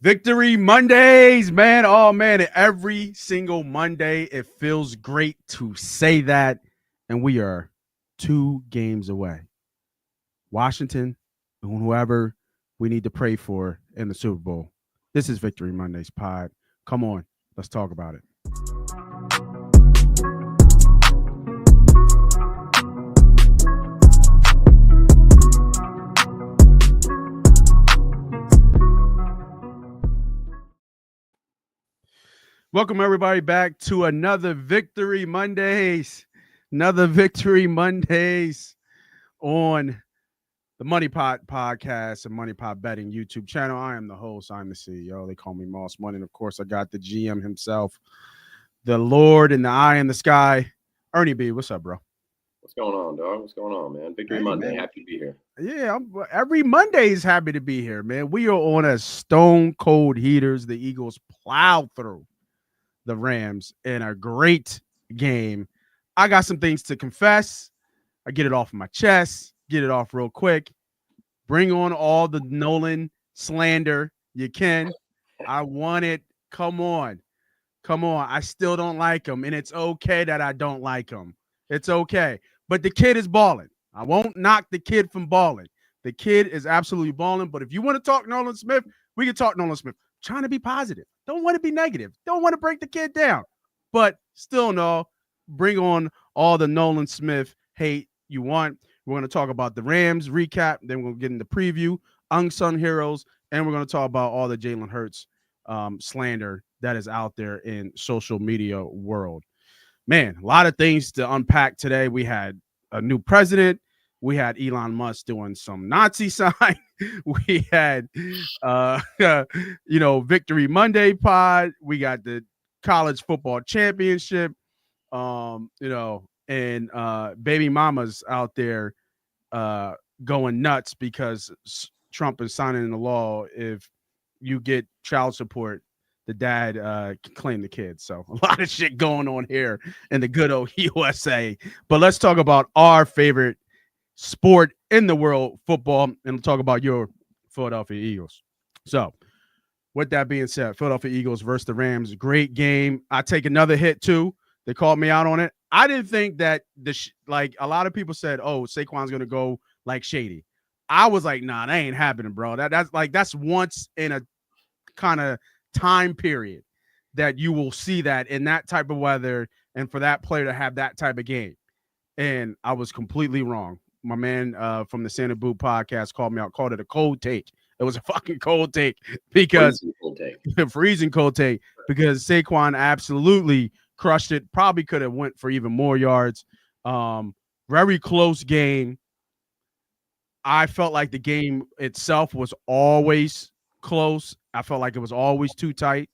Victory Mondays, man. Oh, man. Every single Monday, it feels great to say that. And we are 2 games away. Washington and whoever we need to pray for in the Super Bowl. This is Victory Mondays pod. Come on, let's talk about it. Welcome everybody back to another Victory Mondays. Another Victory Mondays on the Money Pot Podcast and Money Pot Betting YouTube channel. I am the host. I'm the CEO. They call me Moss Money. And of course, I got the GM himself, the Lord in the eye in the sky, Ernie B. What's up, bro? What's going on, dog? What's going on, man? Victory Monday. Man. Happy to be here. Yeah, every Monday is happy to be here, man. We are on a stone cold heaters. The Eagles plow through the Rams in a great game. I got some things to confess. I get it off my chest, get it off real quick. Bring on all the Nolan slander you can. I want it. Come on. I still don't like him, and it's okay that I don't like him. It's okay. But the kid is balling. I won't knock the kid from balling. The kid is absolutely balling. But if you want to talk Nolan Smith, we can talk Nolan Smith. Trying to be positive. Don't want to be negative. Don't want to break the kid down. But still, no, bring on all the Nolan Smith hate you want. We're going to talk about the Rams recap. Then we'll get into preview, unsung heroes, and we're going to talk about all the Jalen Hurts slander that is out there in social media world. Man, a lot of things to unpack today. We had a new president. We had Elon Musk doing some Nazi sign. We had, Victory Monday pod. We got the college football championship, and baby mamas out there going nuts because Trump is signing in the law. If you get child support, the dad can claim the kid. So a lot of shit going on here in the good old USA. But let's talk about our favorite sport in the world, football, and we'll talk about your Philadelphia Eagles. So with that being said, Philadelphia Eagles versus the Rams, great game. I take another hit too. They called me out on it. I didn't think that like a lot of people said, oh, Saquon's going to go like shady. I was like, nah, that ain't happening, bro. That's once in a kind of time period that you will see that in that type of weather and for that player to have that type of game. And I was completely wrong. My man from the Santa Boot podcast called me out, called it a cold take. It was a fucking cold take because freezing cold take because Saquon absolutely crushed it. Probably could have went for even more yards. Very close game. I felt like the game itself was always close. I felt like it was always too tight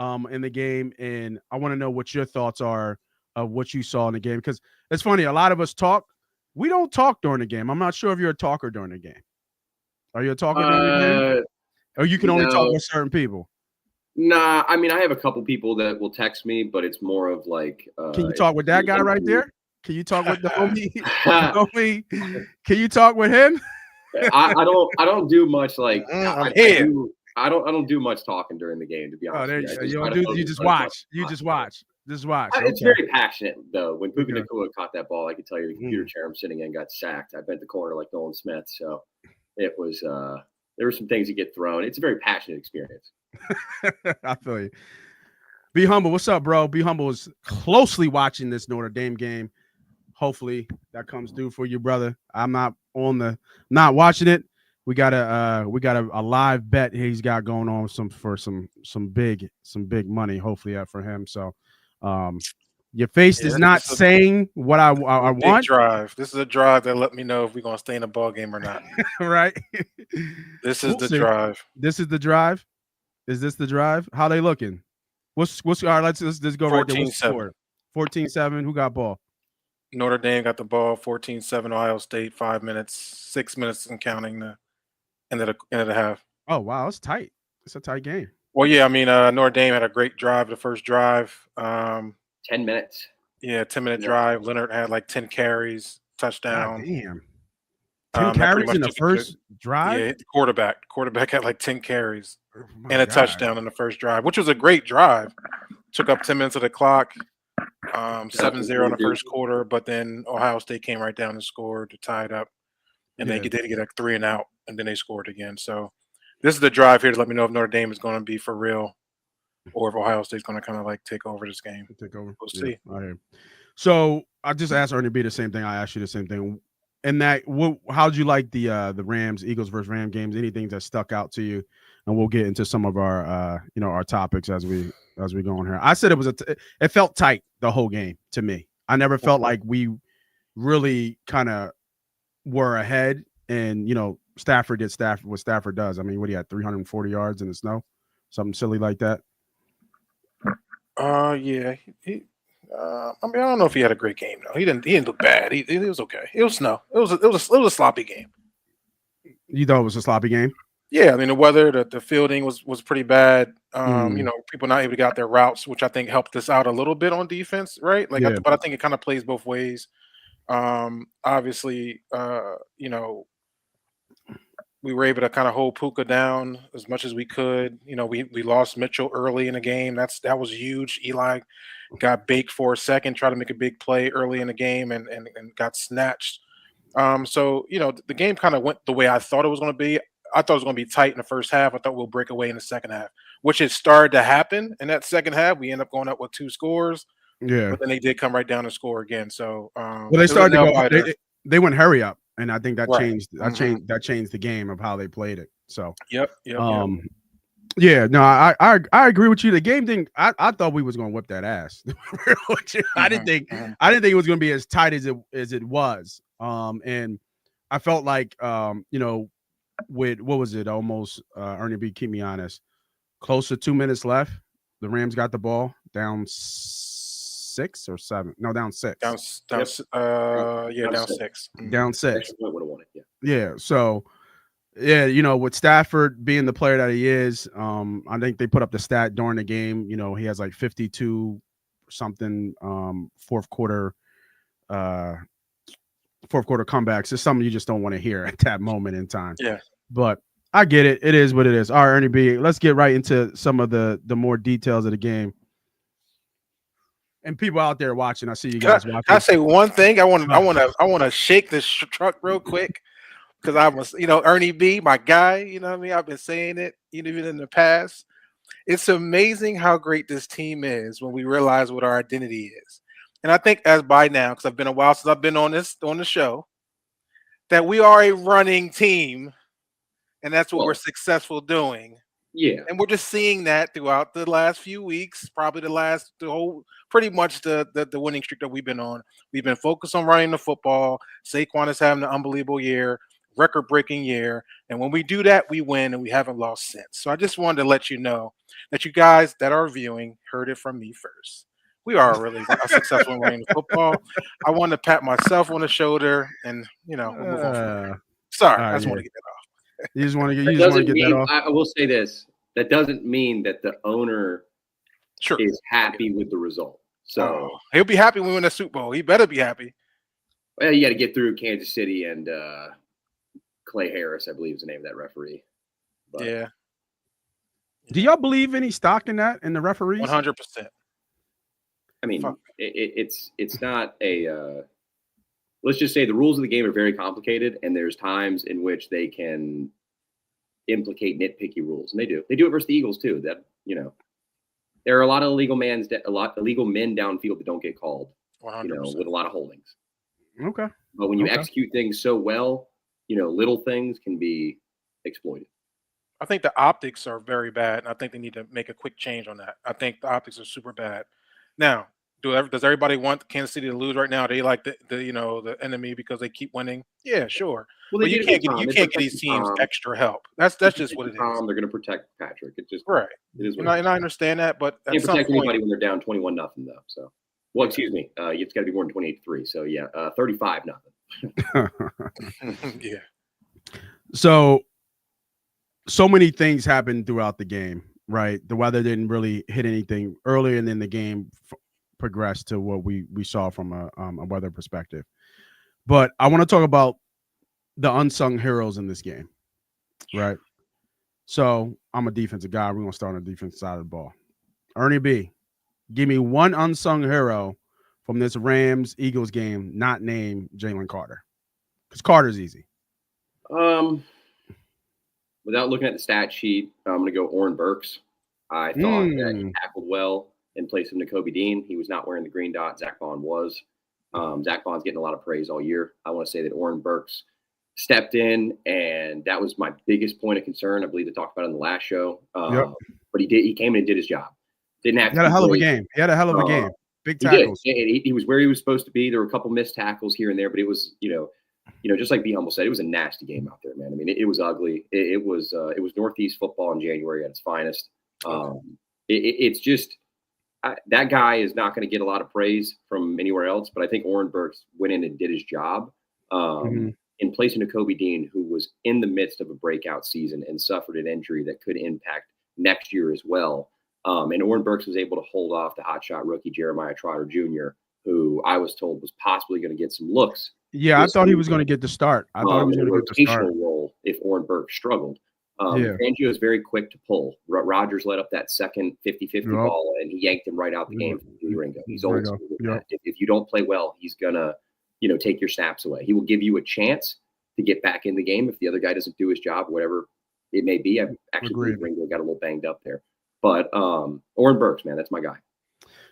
in the game. And I want to know what your thoughts are of what you saw in the game. Because it's funny, a lot of us talk. We don't talk during the game. I'm not sure if you're a talker during the game. Are you a talker during the game? Or you can only talk with certain people? Nah, I mean, I have a couple people that will text me, but it's more of like... can you talk with that guy right there? Can you talk with the homie? Can you talk with him? I don't do much like... I don't do much talking during the game, to be honest with you. You just watch. You just watch. Just watch. It's very passionate, though. When Puka Nacua caught that ball, I could tell you the computer chair I'm sitting in got sacked. I bent the corner like Nolan Smith, so it was there were some things that get thrown. It's a very passionate experience. I feel you. Be humble. What's up, bro? Be humble is closely watching this Notre Dame game. Hopefully that comes through for you, brother. I'm not watching it. We got a live bet he's got going on for some big money, hopefully for him. So your face is not saying what I want. Drive. This is a drive that let me know if we're gonna stay in the ball game or not. Right. This is the drive. This is the drive. Is this the drive? How they looking? What's all right? Let's go right there. What's the score? 14-7. Who got ball? Notre Dame got the ball. 14-7. Ohio State. 5 minutes, 6 minutes and counting the end of the half. Oh wow, it's tight. It's a tight game. Well, yeah, I mean, Notre Dame had a great drive. The first drive, 10 minutes. Yeah, 10-minute drive. Leonard had like 10 carries, touchdown. God damn. 10 That pretty carries much in the took it to first drive? yeah, quarterback had like 10 carries Oh my and a God. touchdown in the first drive, which was a great drive. Took up 10 minutes of the clock, 7-0 in the first quarter, but then Ohio State came right down and scored to tie it up, and Yeah. they did get a 3 and out, and then they scored again. So this is the drive here to let me know if Notre Dame is going to be for real or if Ohio State's going to kind of like take over this game. Take over. We'll Yeah, see. I hear. So I just asked Ernie B the same thing. I asked you the same thing. And that, how'd you like the Rams, Eagles versus Ram games? Anything that stuck out to you? And we'll get into some of our our topics as we go on here. I said it felt tight the whole game to me. I never felt like we really kind of were ahead. And Stafford did what Stafford does. I mean, what he had 340 yards in the snow, something silly like that. Yeah. I mean, I don't know if he had a great game though. He didn't look bad. He was okay. It was snow. It was a sloppy game. You thought it was a sloppy game? Yeah, I mean the weather, the fielding was pretty bad. People not able to get out their routes, which I think helped us out a little bit on defense, right? Like, Yeah. but I think it kind of plays both ways. Obviously, we were able to kind of hold Puka down as much as we could. We lost Mitchell early in the game. That was huge. Eli got baked for a second, tried to make a big play early in the game and got snatched. So the game kind of went the way I thought it was going to be. I thought it was going to be tight in the first half. I thought we'll break away in the second half, which it started to happen in that second half. We end up going up with 2 scores. Yeah. But then they did come right down and score again. So they started to go. They went hurry up, and I think that changed. Mm-hmm. That changed the game of how they played it. So yep. Yeah, no, I agree with you. The game thing, I thought we was gonna whip that ass. I didn't think it was gonna be as tight as it was. And I felt like with what was it, almost Ernie B, keep me honest, close to 2 minutes left, the Rams got the ball down 6 or 7. No, down 6. Down 6. Down 6. Would have won it, yeah. So yeah, with Stafford being the player that he is, I think they put up the stat during the game. He has like 52 something fourth quarter comebacks. It's something you just don't want to hear at that moment in time. Yeah. But I get it. It is what it is. All right, Ernie B, let's get right into some of the more details of the game. And people out there watching, I see you guys watching. Can I say one thing? I want to shake this truck real quick. Because I was, Ernie B, my guy, you know what I mean? I've been saying it even in the past. It's amazing how great this team is when we realize what our identity is. And I think as by now, because I've been a while since I've been on the show, that we are a running team. And that's what we're successful doing. Yeah. And we're just seeing that throughout the last few weeks, probably pretty much the winning streak that we've been on. We've been focused on running the football. Saquon is having an unbelievable year. Record-breaking year, and when we do that, we win, and we haven't lost since. So I just wanted to let you know that you guys that are viewing heard it from me first. We are really successful in running the football. I want to pat myself on the shoulder, and we'll move on from there. Sorry, I just want to get that off. You just want to get that off. I will say this: that doesn't mean that the owner is happy with the result. So he'll be happy when we win the Super Bowl. He better be happy. Well, you got to get through Kansas City and. Clay Harris, I believe, is the name of that referee. But, yeah. Do y'all believe any stock in that in the referees? 100%. I mean, it's not a. Let's just say the rules of the game are very complicated, and there's times in which they can implicate nitpicky rules, and they do. They do it versus the Eagles too. That there are a lot of illegal men downfield that don't get called. 100%. With a lot of holdings. Okay. But when you execute things so well. Little things can be exploited. I think the optics are very bad, and I think they need to make a quick change on that. I think the optics are super bad. Now, does everybody want Kansas City to lose right now? They like the enemy because they keep winning. Yeah, sure. Well, you can't get these teams extra help. That's just what it is. They're going to protect Patrick. It just right. It is. And I understand that, but can't protect anybody when they're down 21-0 though. So, well, excuse me. It's got to be more than 28-3. So yeah, 35-0. Yeah. So many things happened throughout the game, right? The weather didn't really hit anything earlier, and then the game progressed to what we saw from a weather perspective. But I want to talk about the unsung heroes in this game, right? So I'm a defensive guy. We're gonna start on the defensive side of the ball. Ernie B, give me one unsung hero from this Rams Eagles game, not named Jalen Carter, because Carter's easy. Without looking at the stat sheet, I'm going to go Oren Burks. I thought that he tackled well in place of Nakobe Dean. He was not wearing the green dot. Zach Bond was. Zach Bond's getting a lot of praise all year. I want to say that Oren Burks stepped in, and that was my biggest point of concern. I believe they talked about it in the last show. But he did. He came in and did his job. Didn't have. He had a hell of a game. He had a hell of a game. Big tackles. He was where he was supposed to be. There were a couple missed tackles here and there, but it was, just like B Humble said, it was a nasty game out there, man. I mean, it was ugly. It was Northeast football in January at its finest. It's just that guy is not going to get a lot of praise from anywhere else, but I think Oren Burks went in and did his job in place of Nakobe Dean, who was in the midst of a breakout season and suffered an injury that could impact next year as well. And Oren Burks was able to hold off the hotshot rookie Jeremiah Trotter Jr., who I was told was possibly going to get some looks. Yeah, I thought he was going to get the start. I thought he was going to get the start. Role if Oren Burks struggled. Fangio is very quick to pull. Rodgers let up that second 50-50 ball, and he yanked him right out the game from Ringo. He's old school. If you don't play well, he's going to, take your snaps away. He will give you a chance to get back in the game if the other guy doesn't do his job, whatever it may be. I actually believe Ringo got a little banged up there. But Oren Burks, man, that's my guy.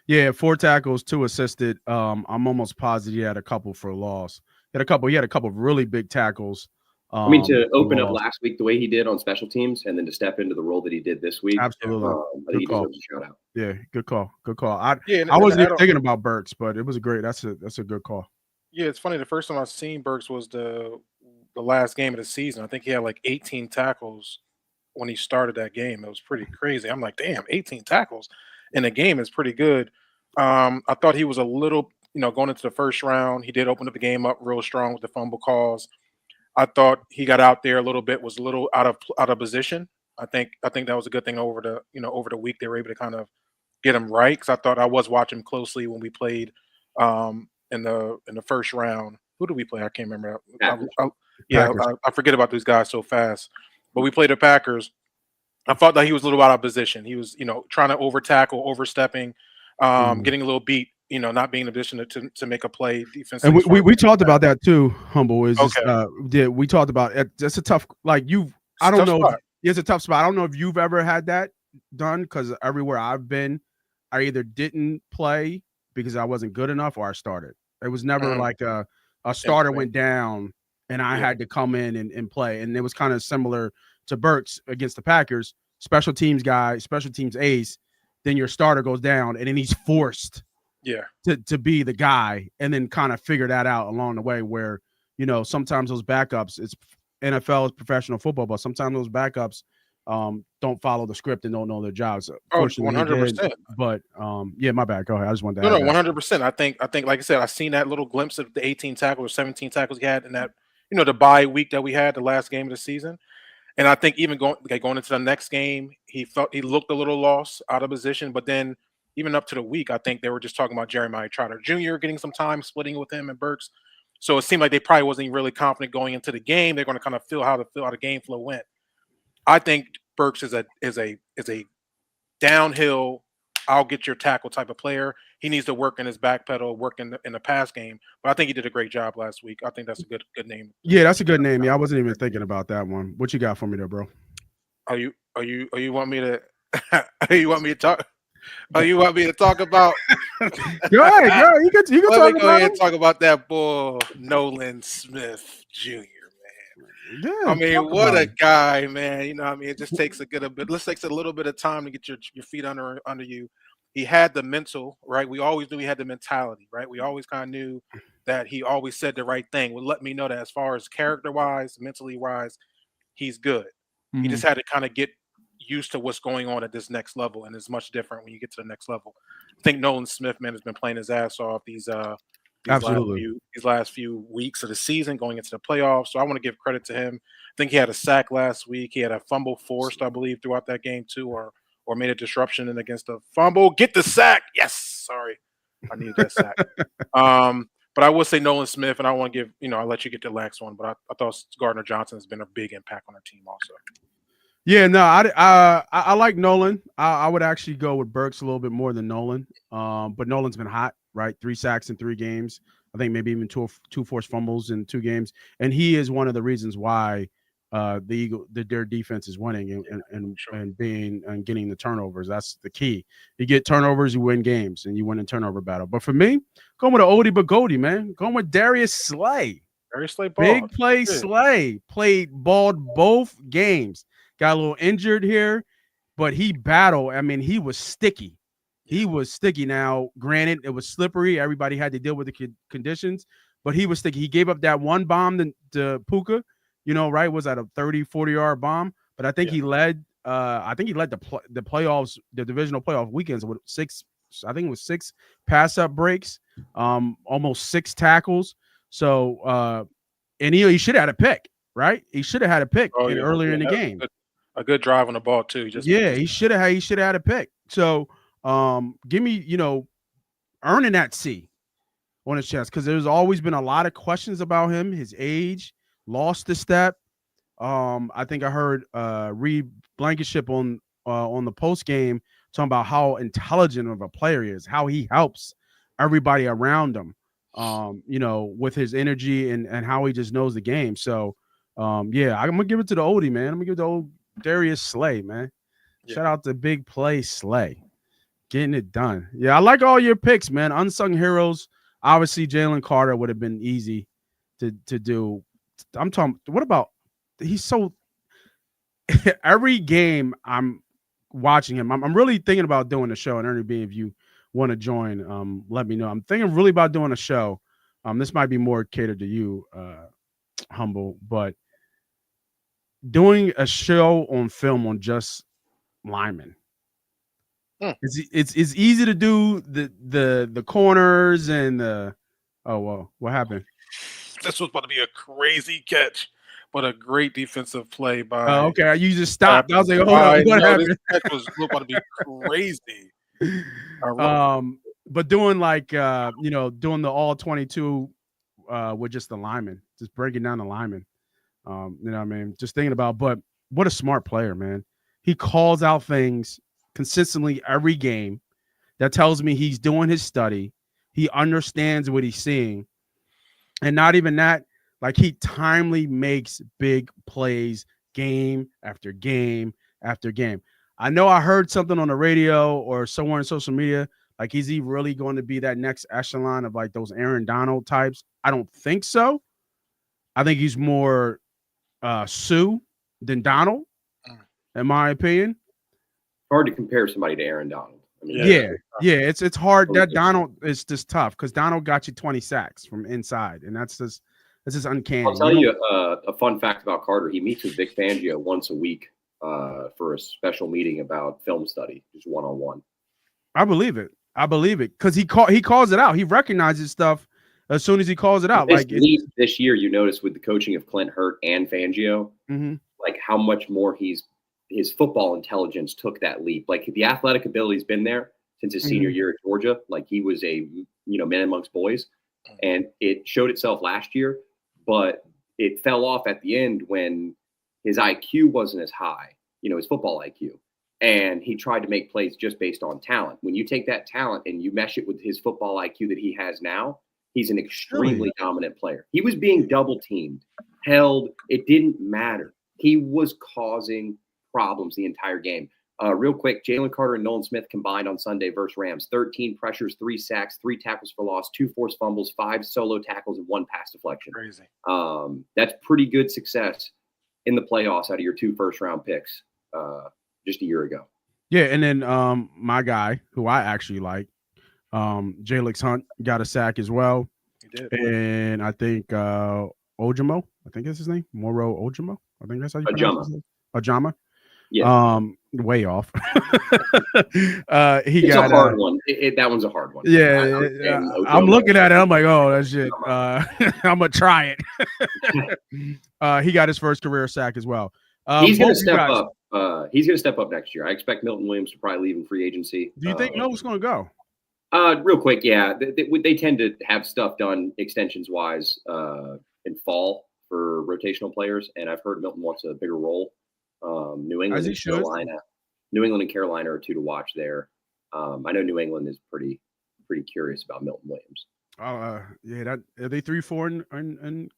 Yeah, 4 tackles, 2 assisted. I'm almost positive he had a couple for loss. He had a couple of really big tackles. To open up last week the way he did on special teams, and then to step into the role that he did this week. Absolutely. I think he deserves a shout out. Yeah, good call. Good call. I wasn't even thinking about Burks, but it was that's a good call. Yeah, it's funny. The first time I seen Burks was the last game of the season. I think he had like 18 tackles when he started that game. It was pretty crazy. I'm like, damn, 18 tackles in a game is pretty good. I thought he was a little, going into the first round, he did open up the game up real strong with the fumble calls. I thought he got out there a little bit, was a little out of position. I think that was a good thing over the week. They were able to kind of get him right, because I thought I was watching him closely when we played in the first round. Who did we play? I can't remember. I forget about these guys so fast. But we played the Packers. I thought that he was a little out of position. He was, trying to over tackle, overstepping, getting a little beat. Not being in a position to make a play defensively. And we talked about that too. Humble is okay. We talked about it. It's a tough, I don't know. It's a tough spot. I don't know if you've ever had that done, because everywhere I've been, I either didn't play because I wasn't good enough, or I started. It was never like a starter went down and I had to come in and play. And it was kind of similar to Burks against the Packers. Special teams guy, special teams ace. Then your starter goes down, and then he's forced to be the guy, and then kind of figure that out along the way, where sometimes those backups, it's NFL is professional football, but sometimes those backups don't follow the script and don't know their jobs. 100%. But my bad. Go ahead. I just wanted to 100%. I think like I said, I've seen that little glimpse of the 18 tackles or 17 tackles he had in that the bye week that we had, the last game of the season. And I think even going into the next game, he looked a little lost, out of position, but then even up to the week, I think they were just talking about Jeremiah Trotter Jr. getting some time, splitting with him and Burks. So it seemed like they probably wasn't even really confident going into the game. They're going to kind of feel how the game flow went. I think Burks is a downhill, I'll get your tackle type of player. He needs to work in his back pedal, work in the pass game. But I think he did a great job last week. I think that's a good name. Yeah, that's a good name. Yeah, I wasn't even thinking about that one. What you got for me there, bro? You want me to you want me to talk? Oh, you want me to talk about? Go ahead. You can Let me go ahead and talk about that boy Nolan Smith Jr. Man. Yeah, I mean, what a guy, man. It just takes a little bit of time to get your feet under you. He had the mental, right? We always knew he had the mentality, right? We always kind of knew that he always said the right thing. Would let me know that as far as character-wise, mentally-wise, he's good. Mm-hmm. He just had to kind of get used to what's going on at this next level, and it's much different when you get to the next level. I think Nolan Smith, man, has been playing his ass off these last few weeks of the season, going into the playoffs. So I want to give credit to him. I think he had a sack last week. He had a fumble forced, I believe, throughout that game too, or made a disruption against a fumble. Get the sack. Yes. Sorry. I needed that sack. But I would say Nolan Smith, and I want to give, I'll let you get the last one, but I thought Gardner Johnson has been a big impact on our team also. Yeah, no, I like Nolan. I would actually go with Burks a little bit more than Nolan. But Nolan's been hot, right? 3 sacks in 3 games. I think maybe even two forced fumbles in 2 games. And he is one of the reasons why their defense is winning and getting the turnovers. That's the key. You get turnovers, you win games, and you win in turnover battle. But for me, going with an oldie but goldie, man. Going with Darius Slay. Darius Slay balled. Big play Slay. Balled both games. Got a little injured here, but he battled. I mean, he was sticky. He was sticky. Now, granted, it was slippery. Everybody had to deal with the conditions, but he was sticky. He gave up that one bomb to Puka, right? Was that a 30, 40-yard bomb? But I think he led the playoffs, the divisional playoff weekends with 6 pass up breaks, almost 6 tackles. So, and he should have had a pick, right? He should have had a pick earlier in the game. A good drive on the ball too. He should have had a pick. So give me, earning that C on his chest, because there's always been a lot of questions about him, his age, lost the step. I think I heard Reed Blankenship on the post game talking about how intelligent of a player he is, how he helps everybody around him, with his energy and how he just knows the game. So I'm gonna give it to the oldie, man. I'm gonna give it to old Darius Slay, man. Shout out to Big Play Slay. Getting it done. Yeah, I like all your picks, man. Unsung heroes. Obviously, Jalen Carter would have been easy to do. I'm talking, what about, he's so every game I'm watching him. I'm really thinking about doing a show, and Ernie B, if you want to join, let me know. I'm thinking really about doing a show. This might be more catered to you, Humble, but doing a show on film on just linemen. It's easy to do the corners and the what happened? This was about to be a crazy catch, but a great defensive play by. Oh, okay. You just stopped. I was like, hold on, what happened? This catch was about to be crazy. But doing doing the all 22 with just the linemen, just breaking down the linemen. You know what I mean? Just thinking about, but what a smart player, man. He calls out things consistently every game. That tells me he's doing his study. He understands what he's seeing. And not even that, like, he timely makes big plays game after game after game. I know I heard something on the radio or somewhere on social media, like, is he really going to be that next echelon of like those Aaron Donald types? I don't think so. I think he's more Sue than Donald, in my opinion. Hard to compare somebody to Aaron Donald. I mean, it's hard. That Donald is just tough because Donald got you 20 sacks from inside, and that's just uncanny. I'll tell you a fun fact about Carter. He meets with Vic Fangio once a week for a special meeting about film study, just one-on-one. I believe it because he calls it out. He recognizes stuff as soon as he calls it out. This year, you notice with the coaching of Clint Hurt and Fangio, like how much more his football intelligence took that leap. Like, the athletic ability's been there since his senior year at Georgia. Like, he was a man amongst boys, and it showed itself last year, but it fell off at the end when his IQ wasn't as high, his football IQ. And he tried to make plays just based on talent. When you take that talent and you mesh it with his football IQ that he has now, he's an extremely dominant player. He was being double teamed, held. It didn't matter. He was causing problems the entire game. Real quick, Jalen Carter and Nolan Smith combined on Sunday versus Rams. 13 pressures, 3 sacks, 3 tackles for loss, 2 forced fumbles, 5 solo tackles, and 1 pass deflection. Crazy. That's pretty good success in the playoffs out of your 2 first-round picks just a year ago. Yeah, and then my guy, who I actually like, Jalix Hunt, got a sack as well. He did. And I think Ojamo, I think that's his name, Moro Ojamo. I think that's how you pronounce his name. Ajama. Yeah. Way off. It's a hard one. That one's a hard one. Yeah. I'm looking at it. I'm like, oh, that shit. I'm gonna try it. He got his first career sack as well. He's gonna step up. He's gonna step up next year. I expect Milton Williams to probably leave in free agency. Do you think Milton's gonna go? Real quick, yeah, they tend to have stuff done extensions wise in fall for rotational players, and I've heard Milton wants a bigger role. New England and Carolina are two to watch there. I know New England is pretty curious about Milton Williams. Yeah, that are they 3-4 in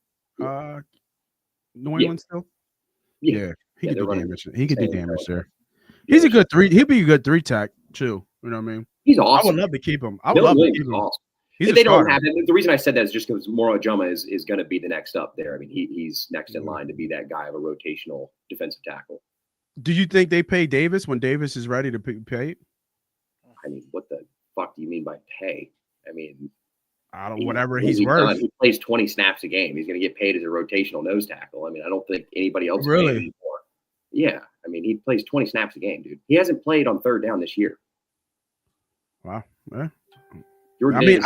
New England still? Yeah, he could do damage. He could do damage there. He's a good three. He'll be a good 3-tech too. You know what I mean? He's awesome. I would love to keep him. I would love to keep him. Awesome. If they don't have it, the reason I said that is just because Moro Ajuma is going to be the next up there. I mean, he's next in line to be that guy of a rotational defensive tackle. Do you think they pay Davis when Davis is ready to be paid? I mean, what the fuck do you mean by pay? I mean, whatever he's worth. He plays 20 snaps a game. He's going to get paid as a rotational nose tackle. I mean, I don't think anybody else really anymore. Yeah, I mean, he plays 20 snaps a game, dude. He hasn't played on third down this year. Wow. Yeah. I mean,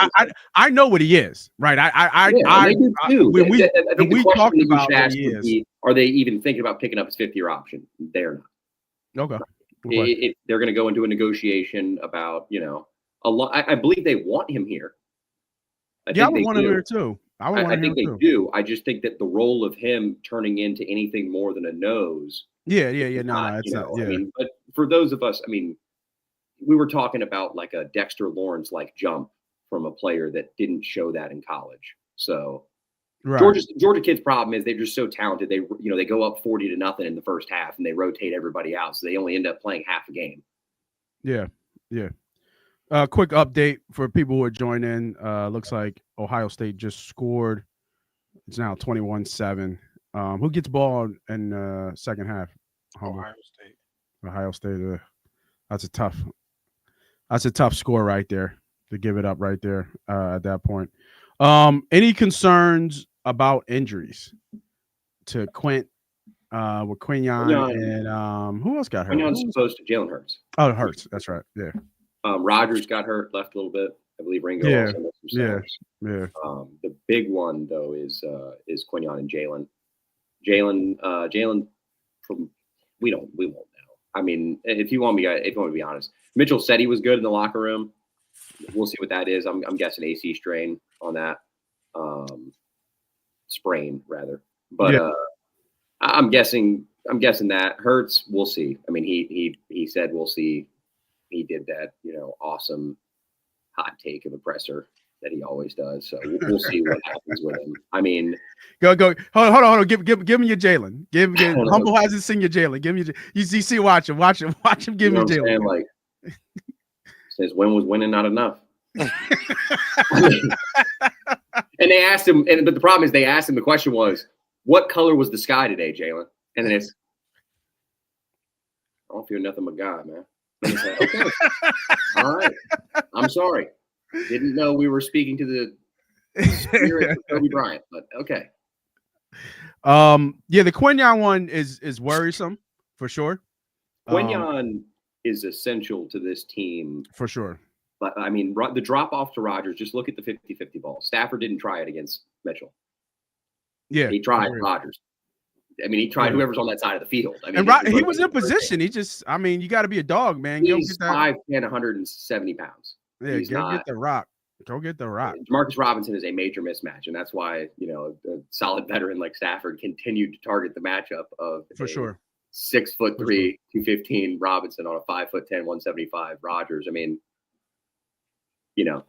I know what he is, right? I do too. We talked about what he is. Are they even thinking about picking up his fifth-year option? They're not. Okay. They're going to go into a negotiation about, a lot. I believe they want him here. I would want him here too. I think they do. I just think that the role of him turning into anything more than a nose. Yeah. No, it's not. Yeah. I mean, but for those of us, I mean, we were talking about like a Dexter Lawrence like jump from a player that didn't show that in college. So right. Georgia kids' problem is they're just so talented. They go up 40-0 in the first half and they rotate everybody out, so they only end up playing half a game. Yeah. Quick update for people who are joining. Looks like Ohio State just scored. It's now 21-7. Who gets ball in second half? Ohio State. That's a tough score right there to give it up right there at that point. Any concerns about injuries to Quint with Quinyon and who else got hurt? Quinyon's supposed to Jalen Hurts. Oh, Hurts. That's right. Yeah. Rogers got hurt, left a little bit. I believe Ringo also missed some snaps. Yeah. The big one though is Quinyon and Jalen. Jalen, we won't know. I mean, if you want to be honest, Mitchell said he was good in the locker room. We'll see what that is. I'm guessing AC strain on that, sprain rather. But I'm guessing that Hurts. We'll see. I mean, he said we'll see. He did that, awesome hot take of a presser that he always does. So we'll see what happens with him. I mean, go. Hold on. Give me your Jalen. Give Humble hasn't seen your Jalen. Give me you see. Watch him. Give me Jalen. Like says when was winning not enough. And they asked him, but the problem is they asked him. The question was, "What color was the sky today, Jalen?" And then it's, "I don't feel nothing but God, man." Said, okay. All right. I'm sorry. Didn't know we were speaking to the spirit of Kobe Bryant, but okay. The Quinyon one is worrisome for sure. Quinyon is essential to this team for sure. But I mean, the drop off to Rodgers, just look at the 50-50 ball. Stafford didn't try it against Mitchell. Yeah. He tried Rodgers. I mean, he tried whoever's on that side of the field. I mean, and he was in position. He just, I mean, you got to be a dog, man. He's 5'10", 170 pounds. Yeah, get the rock. Go get the rock. Demarcus Robinson is a major mismatch, and that's why a solid veteran like Stafford continued to target the matchup of for sure 6'3", 215 Robinson on a 5'10", 175 Rodgers. I mean,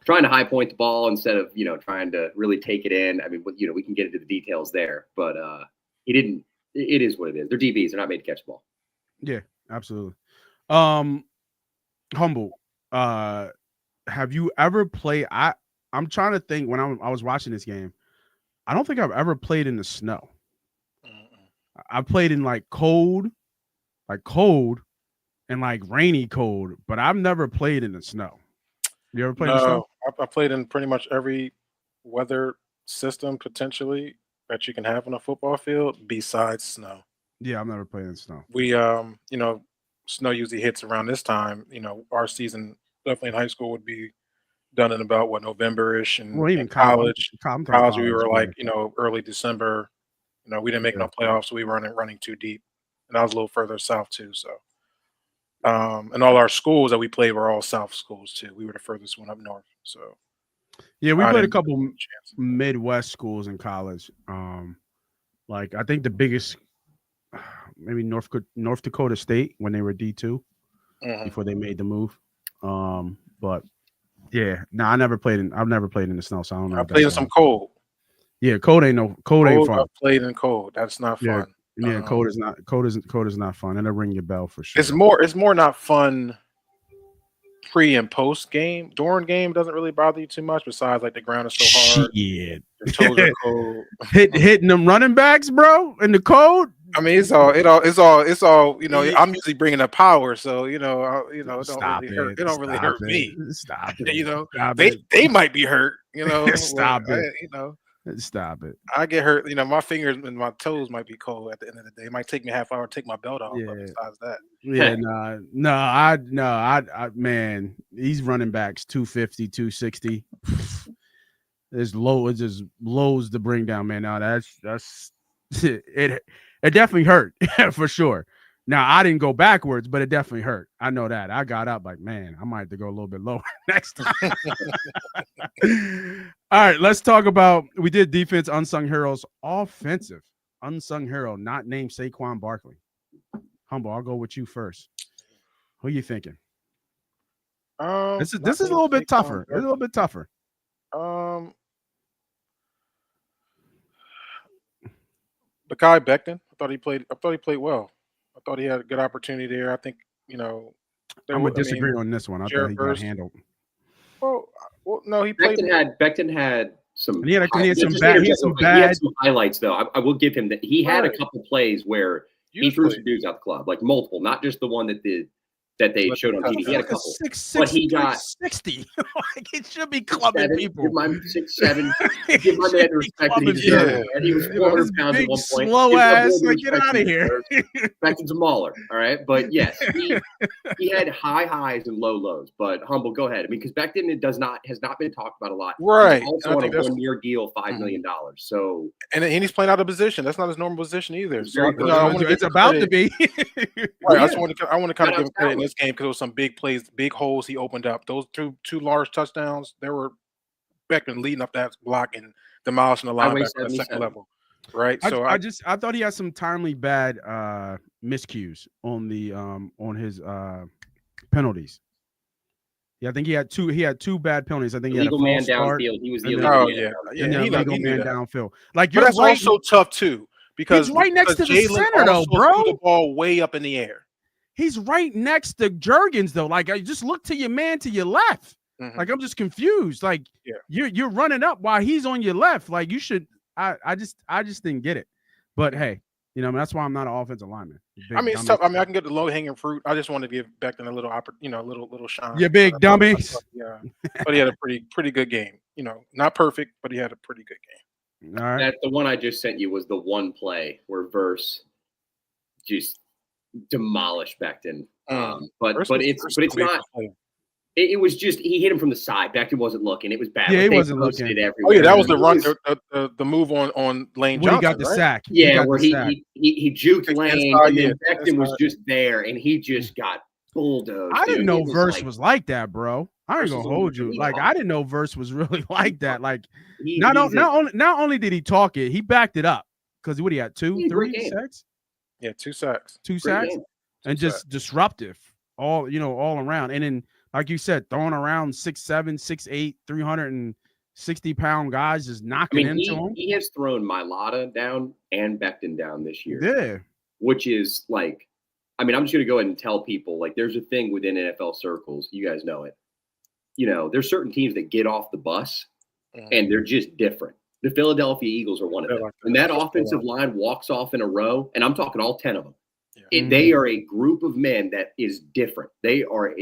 trying to high point the ball instead of trying to really take it in. I mean, we can get into the details there, but he didn't. It is what it is. They're DBs. They're not made to catch the ball. Yeah, absolutely. Humble. Have you ever played? I'm trying to think when I was watching this game. I don't think I've ever played in the snow. I played in like cold and like rainy cold, but I've never played in the snow. You ever played in the snow? I played in pretty much every weather system potentially that you can have on a football field besides snow. Yeah, I've never played in snow. We, snow usually hits around this time. Our season definitely in high school would be done in about November-ish, and even in college we were like, early December. We didn't make no playoffs, so we weren't running too deep, and I was a little further south too. So And all our schools that we played were all South schools too. We were the furthest one up north. So yeah, we played a couple Midwest schools in college. Like I think the biggest, maybe North Dakota State when they were D2 before they made the move. But yeah, no, I've never played in the snow, so I don't know. I played in some cold. Yeah, cold ain't fun. I played in cold. That's not fun. Yeah, cold is not fun. It'll ring your bell for sure. It's more not fun pre and post game. During game doesn't really bother you too much. Besides, like the ground is so hard. Yeah, the toes are cold. Hitting them running backs, bro, in the cold. I mean, it's all. You know, I'm usually bringing up power, so it don't really hurt me. Stop it. You know, they might be hurt. You know, stop it. You know. Stop it. I get hurt. You know, my fingers and my toes might be cold at the end of the day. It might take me half hour to take my belt off. Yeah. But besides that, I man, these running backs 250, 260. It just lows to bring down, man. Now that's it. It definitely hurt for sure. Now I didn't go backwards, but it definitely hurt. I know that. I got up like, man, I might have to go a little bit lower next time. All right, let's talk about. We did defense, unsung heroes, offensive, unsung hero, not named Saquon Barkley. Humble, I'll go with you first. Who are you thinking? This is a little bit tougher. It's a little bit tougher. Mekhi Becton. I thought he played well. I thought he had a good opportunity there. I think, I'm gonna disagree on this one. I thought he got handled. Well, no, he played. Becton had some. He had some highlights though. I will give him that. He had a couple plays where he threw some dudes out the club, like multiple, not just the one that they showed on TV. He had a couple, but he got 60. Like it should be clubbing people. Give my 6'7". Give my man the respect that he deserved. And he was 400 pounds at one point. Slow ass, like get out of here. Becton's a mauler, all right. But yes, he had high highs and low lows. But Humble, go ahead. I mean, because Becton has not been talked about a lot. Right. He's also on a 1-year deal, $5 million. So and he's playing out of position. That's not his normal position either. So it's about to be. Right. I want to kind of give him credit in this game because there was some big plays, big holes he opened up. Those two large touchdowns, there were Becton leading up that block and demolishing the linebacker at the second level. Right. I thought he had some timely bad miscues on the on his penalties. Yeah, I think he had two bad penalties. I think he had a man start, downfield. He was the illegal man downfield. Like but that's also tough too because he's right next to the center though, bro. Threw the ball way up in the air. He's right next to Jurgens though. Like I just look to your man to your left. Like I'm just confused. Like you're running up while he's on your left. Like you should. I just didn't get it. But hey, that's why I'm not an offensive lineman. I mean, it's tough. I mean, I can get the low hanging fruit. I just wanted to give Becton a little, little shine. You big dummies. Yeah, but he had a pretty good game. Not perfect, but he had a pretty good game. All right. The one I just sent you was the one play where Verse just demolished Becton. But it's not. It was just he hit him from the side. Becton wasn't looking. It was bad. Yeah, he wasn't looking. Oh yeah, that was the run, the move on Lane Johnson. He got the sack. Yeah, where he juked Lane, and then Becton was just there, and he just got bulldozed. I didn't know Verse was like that, bro. I ain't gonna hold you. Like I didn't know Verse was really like that. Like not only did he talk it, he backed it up because what he had 2, 3 sacks. Yeah, 2 sacks. 2 sacks, and just disruptive all around, and then. Like you said, throwing around 6'7", 6'8", 360-pound guys, just knocking into him. He has thrown Mailata down and Becton down this year. Yeah. Which is like, I mean, I'm just going to go ahead and tell people, like, there's a thing within NFL circles. You guys know it. There's certain teams that get off the bus, and they're just different. The Philadelphia Eagles are one of them. And that offensive line walks off in a row, and I'm talking all 10 of them. Yeah. They are a group of men that is different. They are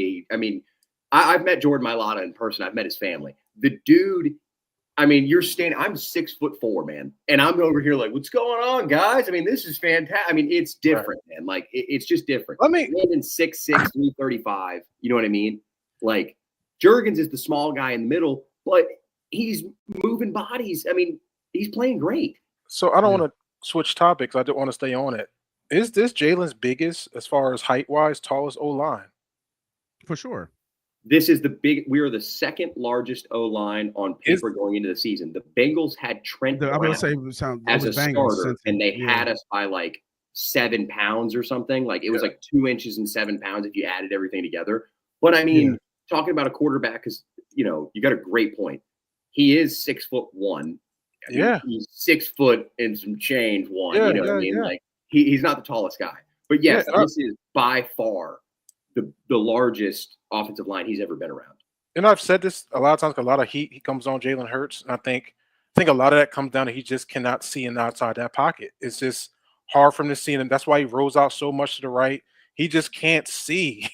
I've met Jordan Mailata in person. I've met his family. The dude, I mean, I'm 6'4", man. And I'm over here like, what's going on, guys? I mean, this is fantastic. I mean, it's different, man. Like, it's just different. Man in 6'6", 335, you know what I mean? Like, Jurgens is the small guy in the middle, but he's moving bodies. I mean, he's playing great. So I don't want to switch topics. I don't want to stay on it. Is this Jalen's biggest, as far as height-wise, tallest O-line? For sure. We are the second largest O-line on paper going into the season. The Bengals had Trent Brown as a starter, and they had us by like 7 pounds or something. Like it was like 2 inches and 7 pounds if you added everything together. But I mean, talking about a quarterback, because you got a great point. He is 6'1". He's 6 foot and some change one. You know what I mean? Like he's not the tallest guy. But yes, this is by far the largest offensive line he's ever been around. And I've said this a lot of times, a lot of heat he comes on Jalen Hurts. And I think a lot of that comes down to he just cannot see in outside that pocket. It's just hard for him to see. And that's why he rolls out so much to the right. He just can't see.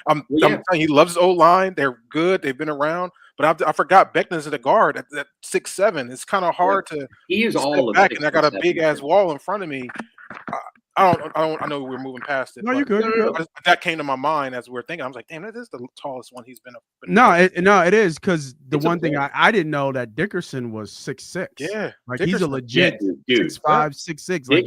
I'm telling you, he loves his O-line. They're good. They've been around. But I forgot Beckman's at the guard at 6'7". It's kind of hard to. He is all back, and I got a big ass wall in front of me. I know we're moving past it. No, you're good. That came to my mind as we were thinking. I was like, damn, that is the tallest one he's been. It is, because the one thing I didn't know that Dickerson was 6'6". Yeah, like Dickerson, he's a legit 6'5", 6'6". Like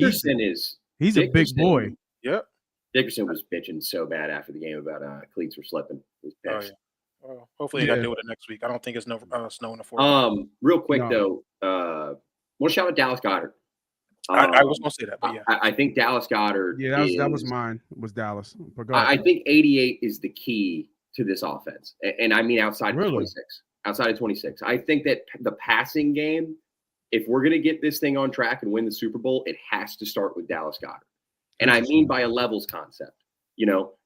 he's a big boy. Yep. Dickerson was bitching so bad after the game about cleats were slipping. He was pissed. Well, hopefully, you got to deal with it next week. I don't think it's snow in the fourth. Real quick though, want to shout out Dallas Goedert. I was going to say that, but I think Dallas Goedert. Yeah, that was mine. Was Dallas? I think 88 is the key to this offense, and I mean outside of 26. Outside of 26, I think that the passing game, if we're going to get this thing on track and win the Super Bowl, it has to start with Dallas Goedert. And I mean by a levels concept.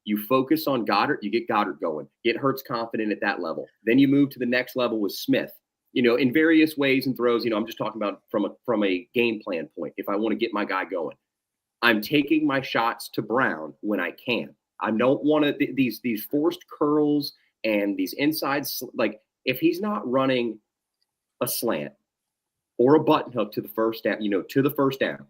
You focus on Goddard, you get Goddard going, get Hurts confident at that level. Then you move to the next level with Smith, in various ways and throws. I'm just talking about from a game plan point. If I want to get my guy going, I'm taking my shots to Brown when I can. I don't want to these forced curls and these insides. Like if he's not running a slant or a button hook to the first down,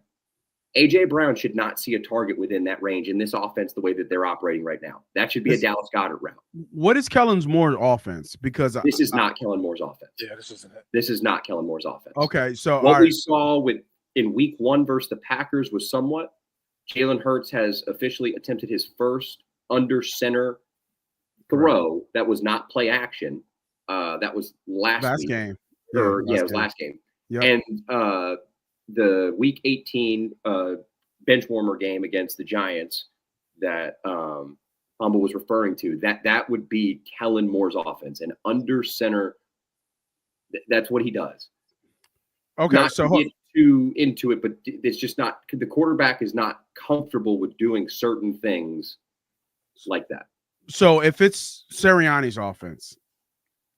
A.J. Brown should not see a target within that range in this offense the way that they're operating right now. That should be a Dallas Goedert route. What is Kellen Moore's offense? Because this is not Kellen Moore's offense. Yeah, this isn't it. This is not Kellen Moore's offense. Okay, so what we saw in week 1 versus the Packers was somewhat. Jalen Hurts has officially attempted his first under center throw that was not play action. That was last game. It was last game. Yep. And the week 18 bench warmer game against the Giants that Humble was referring to, that would be Kellen Moore's offense, and under center. That's what he does. Okay, not to get too into it, but it's just not. The quarterback is not comfortable with doing certain things like that. So if it's Sirianni's offense,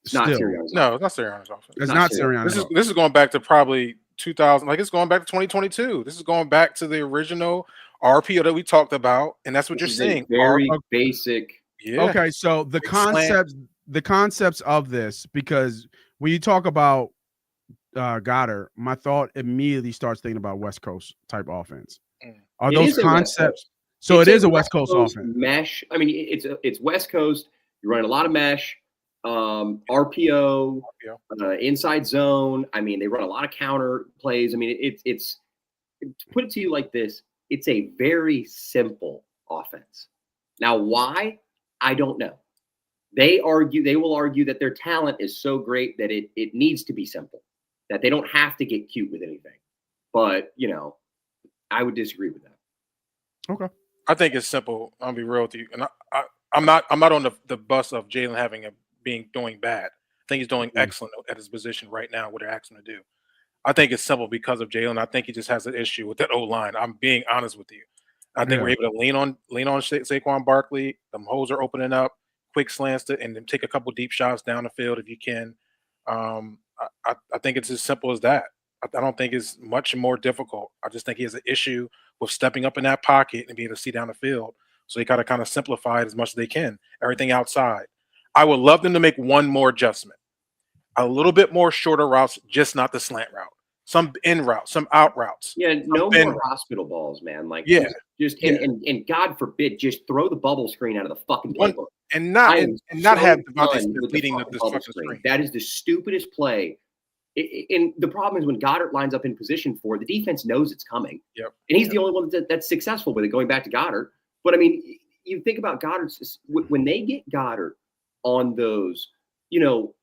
it's not Sirianni's. No, it's not Sirianni's offense. It's not Sirianni's. This is going back to probably 2000, like it's going back to 2022. This is going back to the original RPO that we talked about, and that's what you're seeing. Very basic. Yeah. Okay, so the concepts of this, because when you talk about Goddard, my thought immediately starts thinking about West Coast type offense. Are those concepts? So it is a West Coast offense. Mesh. I mean, it's West Coast. You're running a lot of mesh. RPO, inside zone. I mean, they run a lot of counter plays. I mean, it's to put it to you like this, it's a very simple offense. Now, why? I don't know. They will argue that their talent is so great that it needs to be simple, that they don't have to get cute with anything. But, I would disagree with that. Okay. I think it's simple. I'll be real with you. And I'm not on the bus of Jalen doing bad. I think he's doing excellent at his position right now, what they're asking him to do. I think it's simple because of Jalen. I think he just has an issue with that O-line. I'm being honest with you. I think we're able to lean on Saquon Barkley. The holes are opening up, quick slants, and then take a couple deep shots down the field if you can. I think it's as simple as that. I don't think it's much more difficult. I just think he has an issue with stepping up in that pocket and being able to see down the field. So they got to kind of simplify it as much as they can. Everything outside. I would love them to make one more adjustment. A little bit more shorter routes, just not the slant route. Some in routes, some out routes. Yeah, no more hospital balls, man. Like, and God forbid, just throw the bubble screen out of the fucking playbook. And not have Devontae leading this fucking screen. That is the stupidest play. And the problem is when Goddard lines up in position for it, the defense knows it's coming. Yep. And he's the only one that's successful with it, going back to Goddard. But I mean, you think about Goddard, when they get Goddard on those, you know,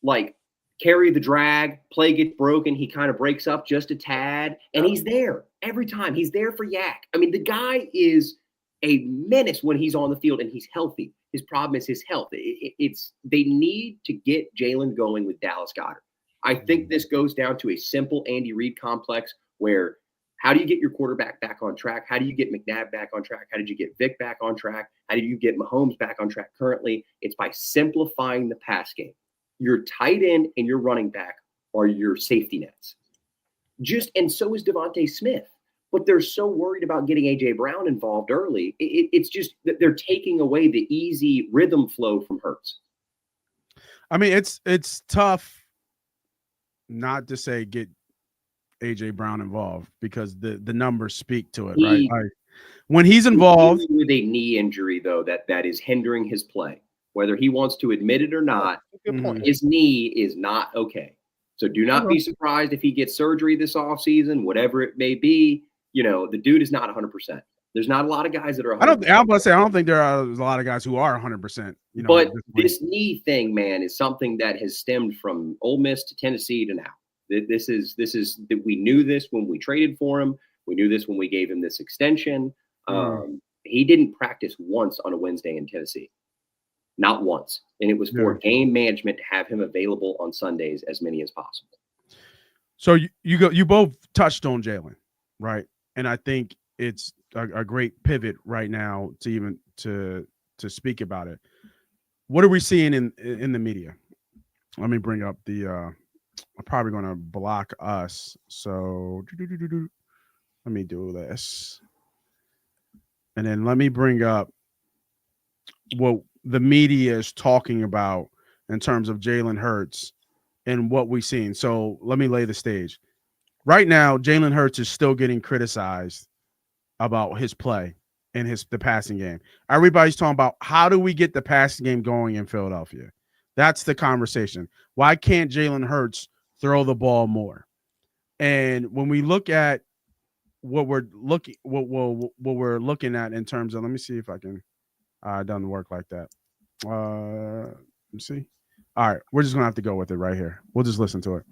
like carry the drag, play gets broken, he kind of breaks up just a tad, and he's there every time. He's there for Yak. I mean, the guy is a menace when he's on the field and he's healthy. His problem is his health. They need to get Jalen going with Dallas Goedert. I think this goes down to a simple Andy Reid complex where how do you get your quarterback back on track? How do you get McNabb back on track? How did you get Vic back on track? How do you get Mahomes back on track currently? It's by simplifying the pass game. Your tight end and your running back are your safety nets. And so is Devontae Smith. But they're so worried about getting A.J. Brown involved early. It's just that they're taking away the easy rhythm flow from Hurts. I mean, it's tough not to say get A.J. Brown involved because the numbers speak to it, right? Like, when he's involved with a knee injury, though, that is hindering his play, whether he wants to admit it or not, his knee is not okay. So do not be surprised if he gets surgery this offseason, whatever it may be. You know, the dude is not 100%. There's not a lot of guys that are 100%. I don't think there are a lot of guys who are 100%. You know, but this knee thing, man, is something that has stemmed from Ole Miss to Tennessee to now. This is we knew this when we traded for him. We knew this when we gave him this extension. He didn't practice once on a Wednesday in Tennessee, not once, and it was for game management to have him available on Sundays as many as possible. So you both touched on Jalen, right? And I think it's a great pivot right now to speak about it. What are we seeing in the media? Let me bring up the I'm probably going to block us. So let me do this. And then let me bring up what the media is talking about in terms of Jalen Hurts and what we've seen. So let me lay the stage. Right now, Jalen Hurts is still getting criticized about his play and the passing game. Everybody's talking about how do we get the passing game going in Philadelphia? That's the conversation. Why can't Jalen Hurts throw the ball more? And when we look at what we're looking at in terms of, let me see if I can. It doesn't work like that. Let me see. All right, we're just gonna have to go with it right here. We'll just listen to it.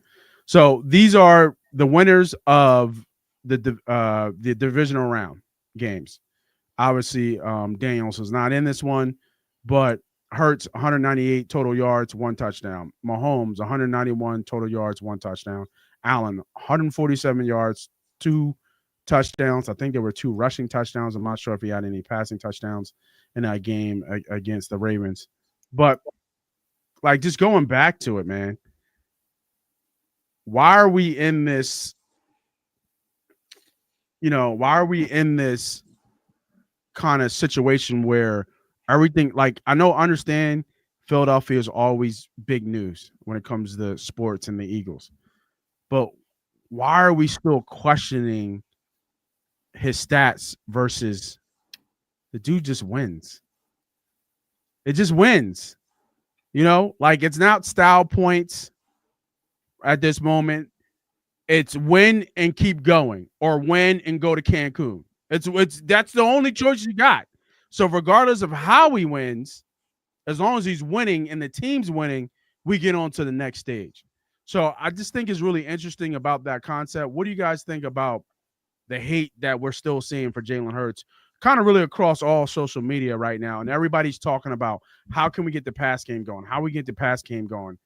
So these are the winners of the divisional round games. Obviously, Daniels was not in this one, but Hurts 198 total yards, 1 touchdown. Mahomes 191 total yards, 1 touchdown. Allen 147 yards, 2 touchdowns. I think there were 2 rushing touchdowns. I'm not sure if he had any passing touchdowns in that game against the Ravens. But like, just going back to it, man. Why are we in this? Why are we in this kind of situation where everything, like, understand Philadelphia is always big news when it comes to sports and the Eagles, but why are we still questioning his stats versus the dude just wins? It just wins, like, it's not style points at this moment. It's win and keep going, or win and go to Cancun. That's the only choice you got. So regardless of how he wins, as long as he's winning and the team's winning, we get on to the next stage. So I just think it's really interesting about that concept. What do you guys think about the hate that we're still seeing for Jalen Hurts, kind of really across all social media right now? And everybody's talking about how can we get the pass game going? How we get the pass game going?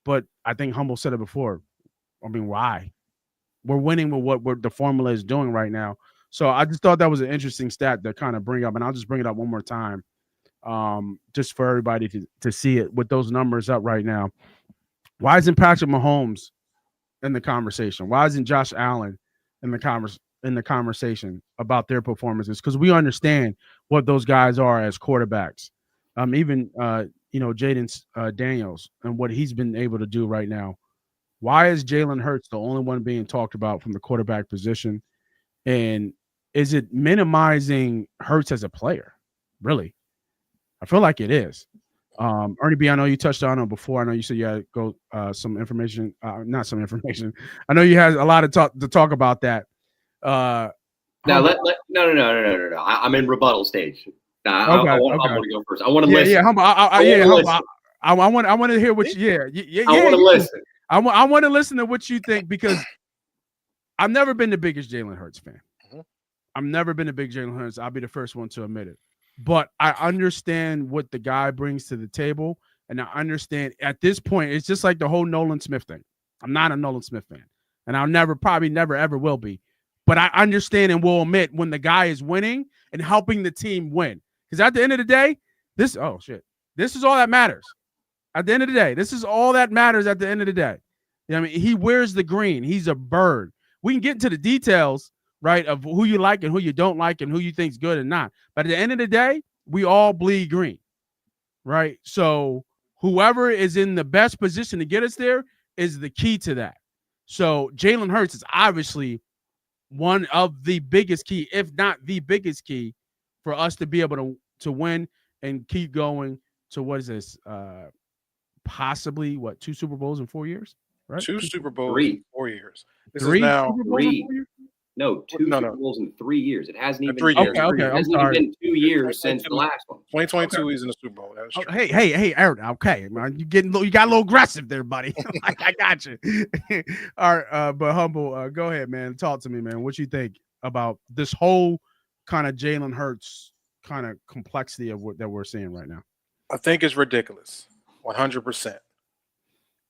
But I think Humble said it before. I mean, why? We're winning with what the formula is doing right now. So I just thought that was an interesting stat to kind of bring up, and I'll just bring it up one more time, just for everybody to see it with those numbers up right now. Why isn't Patrick Mahomes in the conversation? Why isn't Josh Allen in the conversation about their performances? Because we understand what those guys are as quarterbacks. Even Jaden Daniels and what he's been able to do right now. Why is Jalen Hurts the only one being talked about from the quarterback position? And is it minimizing Hurts as a player? Really? I feel like it is. Ernie B, I know you touched on it before. I know you said you had to go some information, not some information. I know you had a lot of to talk about that. No. I'm in rebuttal stage. I want Humble to go first. I want to listen. Yeah, Humble. I want to hear what you. I want to listen. I want to listen to what you think, because I've never been the biggest Jalen Hurts fan. I've never been a big Jalen Hurts. I'll be the first one to admit it. But I understand what the guy brings to the table, and I understand at this point it's just like the whole Nolan Smith thing. I'm not a Nolan Smith fan, and I'll probably never ever will be. But I understand and will admit when the guy is winning and helping the team win. Because at the end of the day, this is all that matters. At the end of the day, this is all that matters at the end of the day. You know what I mean? He wears the green. He's a bird. We can get into the details, right, of who you like and who you don't like and who you think's good and not. But at the end of the day, we all bleed green, right? So whoever is in the best position to get us there is the key to that. So Jalen Hurts is obviously one of the biggest key, if not the biggest key, for us to be able to win and keep going to what is this? Possibly 2 Super Bowls in 4 years, right? 2 Super Bowls in 4 years. This 3 is now Super Bowls in 4 years? No, two Super Bowls in 3 years. It hasn't even 3 years. Okay, it hasn't even been 2 years since the last one. 2022 he's in the Super Bowl. That was true. Hey, Aaron. Okay, man, you got a little aggressive there, buddy. I got you. All right, but Humble, go ahead, man. Talk to me, man. What you think about this whole kind of Jalen Hurts kind of complexity of what that we're seeing right now? I think it's ridiculous, 100%.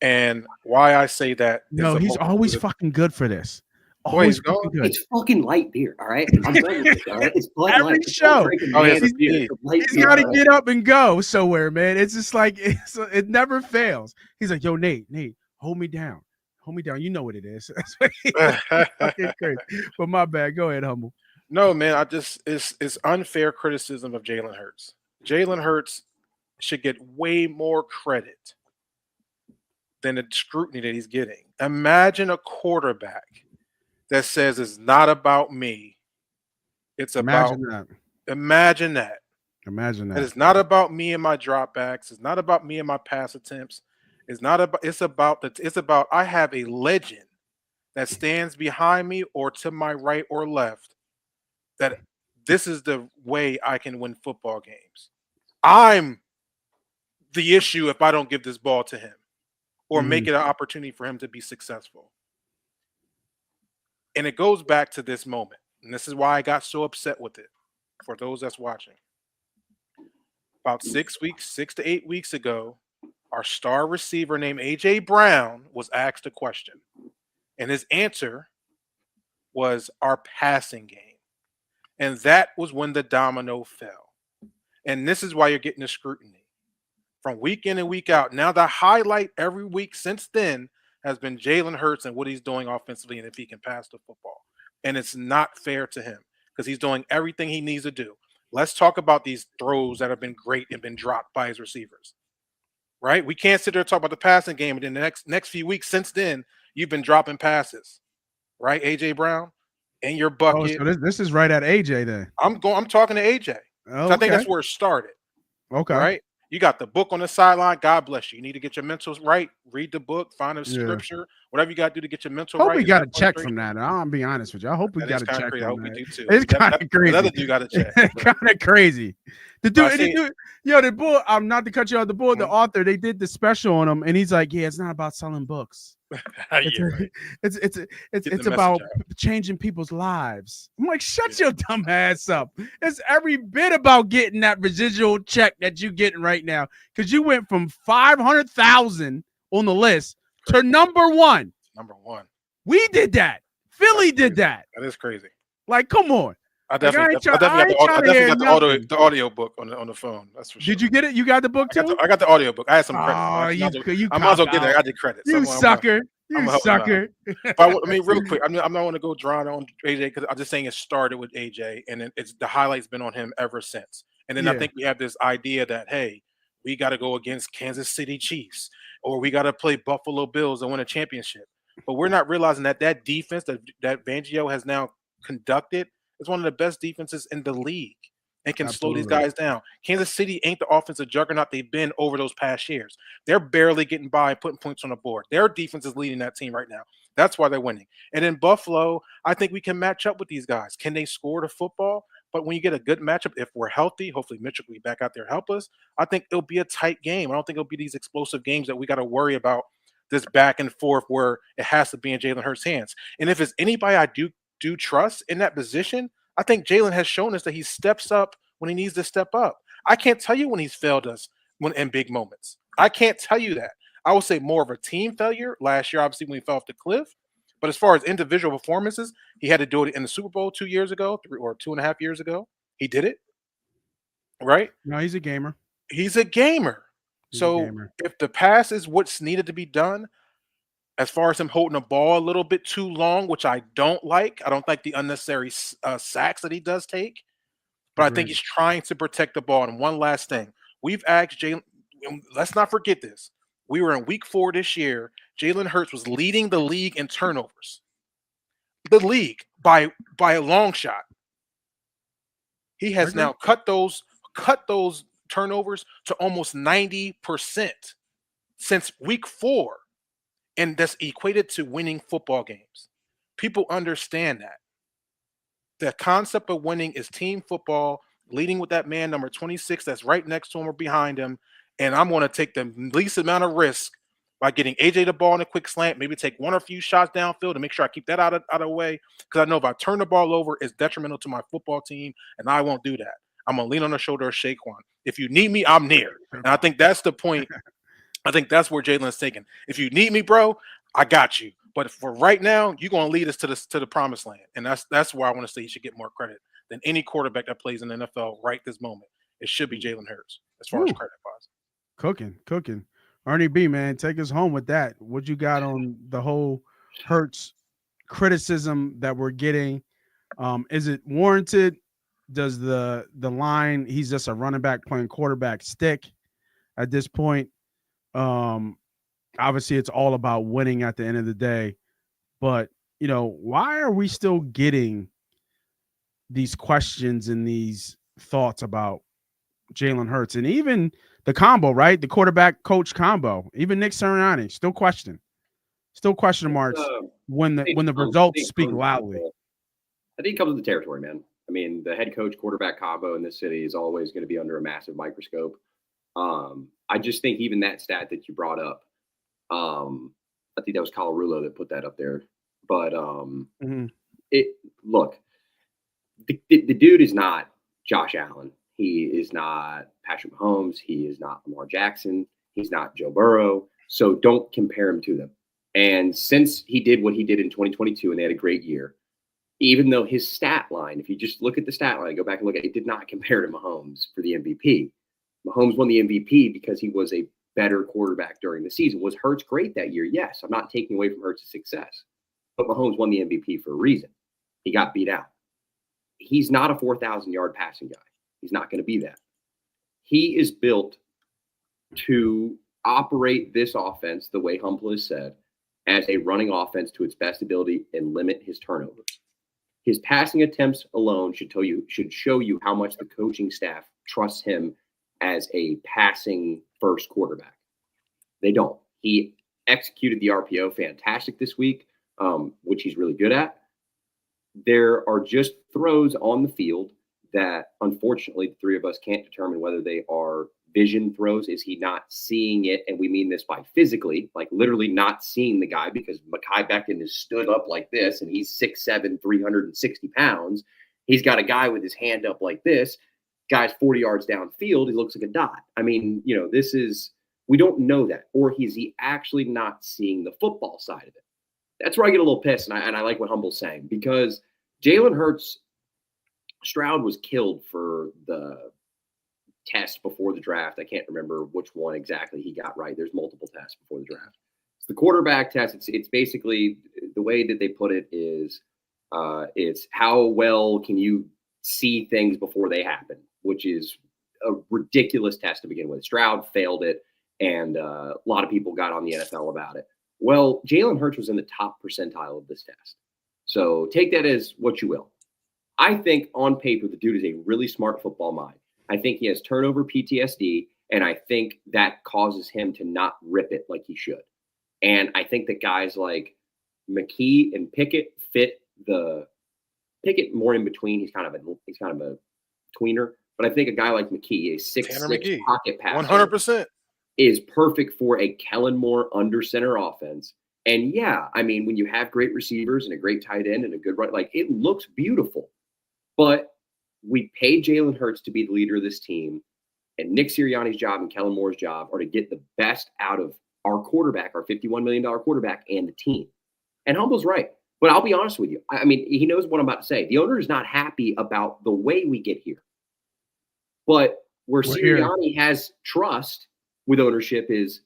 And why I say that? No, he's always fucking good for this. Always fucking good. It's fucking light beer, all right? I'm done with it, all right? It's Bud Every Light. show. He's He's got to get up and go somewhere, man. It's just like it never fails. He's like, yo, Nate, hold me down. You know what it is. Fucking crazy. But my bad. Go ahead, Humble. No, man, it's unfair criticism of Jalen Hurts. Jalen Hurts should get way more credit than the scrutiny that he's getting. Imagine a quarterback that says it's not about me. It's about imagine that. It's not about me and my dropbacks. It's not about me and my pass attempts. It's about I have a legend that stands behind me or to my right or left, that this is the way I can win football games. I'm the issue if I don't give this ball to him or make it an opportunity for him to be successful. And it goes back to this moment. And this is why I got so upset with it for those that's watching. About 6 to 8 weeks ago, our star receiver named A.J. Brown was asked a question. And his answer was our passing game. And that was when the domino fell. And this is why you're getting the scrutiny. From week in and week out. Now the highlight every week since then has been Jalen Hurts and what he's doing offensively and if he can pass the football. And it's not fair to him because he's doing everything he needs to do. Let's talk about these throws that have been great and been dropped by his receivers. Right? We can't sit there and talk about the passing game, and then the next few weeks since then, you've been dropping passes. Right, A.J. Brown? And your bucket. Oh, so this is right at AJ then. I'm talking to AJ. Oh, so I think that's where it started. Okay. Right? You got the book on the sideline. God bless you. You need to get your mentals right. Read the book. Find a scripture. Whatever you got to do to get your mental right. We got a check from that. I'll be honest with you. I hope we got a check. I hope we do too. It's kind of crazy. Another dude got a check. Kind of crazy. The book. I'm not to cut you off. The book. The author. They did the special on him, and he's like, "Yeah, it's not about selling books. It's about changing people's lives." I'm like, shut your dumb ass up. It's every bit about getting that residual check that you're getting right now, because you went from 500,000 on the list to number one. We did that. Philly did that. That is crazy. Like, come on. I definitely got the audio book on the phone. That's for sure. Did you get it? You got the book too? I got the audio book. I had some credit. I might as well get it. I did credit. You sucker. You sucker. But I mean, real quick, I'm not want to go drawing on AJ because I'm just saying it started with AJ, and then it's the highlight's been on him ever since. And then I think we have this idea that, hey, we got to go against Kansas City Chiefs, or we got to play Buffalo Bills and win a championship. But we're not realizing that defense that Fangio has now conducted is one of the best defenses in the league and can slow these guys down. Kansas City ain't the offensive juggernaut they've been over those past years. They're barely getting by and putting points on the board. Their defense is leading that team right now. That's why they're winning. And in Buffalo, I think we can match up with these guys. Can they score the football? But when you get a good matchup, if we're healthy, hopefully Mitchell will be back out there help us. I think it'll be a tight game. I don't think it'll be these explosive games that we got to worry about this back and forth where it has to be in Jalen Hurts' hands. And if it's anybody I do trust in that position, I think Jalen has shown us that he steps up when he needs to step up. I can't tell you when he's failed us when in big moments. I can't tell you that. I would say more of a team failure last year, obviously, when he fell off the cliff. But as far as individual performances, he had to do it in the Super Bowl 2 years ago, 2.5 years ago. He did it, right? No, he's a gamer. He's a gamer. If the pass is what's needed to be done, as far as him holding the ball a little bit too long, which I don't like. I don't like the unnecessary sacks that he does take. But I think he's trying to protect the ball. And one last thing. We've asked Jalen, let's not forget this. We were in week 4 this year. Jalen Hurts was leading the league in turnovers. The league by a long shot. He has now cut those turnovers to almost 90% since week 4. And that's equated to winning football games. People understand that. The concept of winning is team football, leading with that man number 26 that's right next to him or behind him. And I'm going to take the least amount of risk by getting AJ the ball in a quick slant, maybe take one or a few shots downfield to make sure I keep that out of the way. Because I know if I turn the ball over, it's detrimental to my football team, and I won't do that. I'm going to lean on the shoulder of Saquon. If you need me, I'm near. And I think that's the point. I think that's where Jalen's taking. If you need me, bro, I got you. But for right now, you're going to lead us to the promised land. And that's where I want to say he should get more credit than any quarterback that plays in the NFL right this moment. It should be Jalen Hurts as far as credit wise. Cooking. Ernie B, man, take us home with that. What you got on the whole Hurts criticism that we're getting? Is it warranted? Does the line, he's just a running back playing quarterback, stick at this point? Obviously it's all about winning at the end of the day, but why are we still getting these questions and these thoughts about Jalen Hurts and even the combo, right? The quarterback coach combo, even Nick Sirianni still question marks when the results speak loudly. I think it comes with the territory, man. I mean, the head coach quarterback combo in this city is always going to be under a massive microscope. I just think even that stat that you brought up, I think that was Colarulo that put that up there. But look, the dude is not Josh Allen. He is not Patrick Mahomes. He is not Lamar Jackson. He's not Joe Burrow. So don't compare him to them. And since he did what he did in 2022 and they had a great year, even though his stat line, if you just look at the stat line, go back and look at it, did not compare to Mahomes for the MVP. Mahomes won the MVP because he was a better quarterback during the season. Was Hurts great that year? Yes. I'm not taking away from Hurts' success. But Mahomes won the MVP for a reason. He got beat out. He's not a 4,000-yard passing guy. He's not going to be that. He is built to operate this offense the way Humble has said, as a running offense to its best ability and limit his turnovers. His passing attempts alone should show you how much the coaching staff trusts him as a passing first quarterback. They don't. He executed the RPO fantastic this week, which he's really good at. There are just throws on the field that, unfortunately, the three of us can't determine whether they are vision throws. Is he not seeing it? And we mean this by physically, like literally not seeing the guy, because Mekhi Becton is stood up like this and he's 6'7", 360 pounds. He's got a guy with his hand up like this. Guy's 40 yards downfield. He looks like a dot. I mean, we don't know that. Or is he actually not seeing the football side of it? That's where I get a little pissed. And I like what Humble's saying, because Jalen Hurts, Stroud was killed for the test before the draft. I can't remember which one exactly he got right. There's multiple tests before the draft. It's the quarterback test. It's basically, the way that they put it is, it's how well can you see things before they happen, which is a ridiculous test to begin with. Stroud failed it, and a lot of people got on the NFL about it. Well, Jalen Hurts was in the top percentile of this test. So take that as what you will. I think on paper, the dude is a really smart football mind. I think he has turnover PTSD, and I think that causes him to not rip it like he should. And I think that guys like McKee and Pickett fit the Pickett more in between. He's kind of a tweener. But I think a guy like McKee, a 6'6" pocket passer, 100%, is perfect for a Kellen Moore under center offense. And yeah, I mean, when you have great receivers and a great tight end and a good run, like, it looks beautiful. But we paid Jalen Hurts to be the leader of this team, and Nick Sirianni's job and Kellen Moore's job are to get the best out of our quarterback, our $51 million quarterback, and the team. And Humble's right. But I'll be honest with you. I mean, he knows what I'm about to say. The owner is not happy about the way we get here. But where Sirianni has trust with ownership is,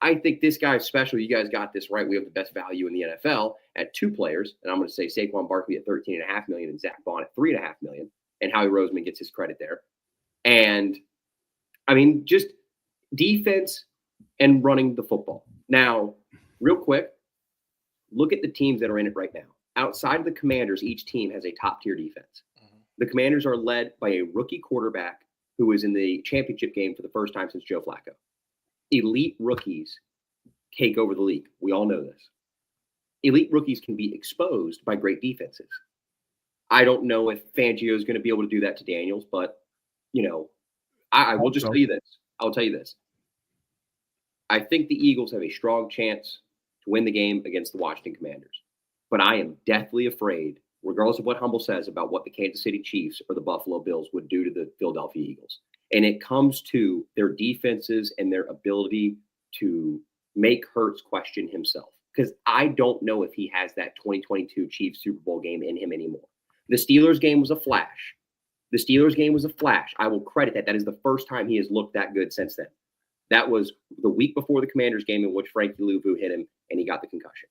I think this guy's special. You guys got this right. We have the best value in the NFL at 2 players. And I'm going to say Saquon Barkley at $13.5 million and Zach Bond at $3.5 million. And Howie Roseman gets his credit there. And I mean, just defense and running the football. Now, real quick, look at the teams that are in it right now. Outside of the Commanders, each team has a top-tier defense. The Commanders are led by a rookie quarterback who is in the championship game for the first time since Joe Flacco. Elite rookies take over the league. We all know this. Elite rookies can be exposed by great defenses. I don't know if Fangio is going to be able to do that to Daniels, but, you know, I will just tell you this. I'll tell you this. I think the Eagles have a strong chance to win the game against the Washington Commanders. But I am deathly afraid, regardless of what Humble says about what the Kansas City Chiefs or the Buffalo Bills would do to the Philadelphia Eagles. And it comes to their defenses and their ability to make Hurts question himself. Because I don't know if he has that 2022 Chiefs Super Bowl game in him anymore. The Steelers game was a flash. I will credit that. That is the first time he has looked that good since then. That was the week before the Commanders game in which Frankie Louvu hit him and he got the concussion.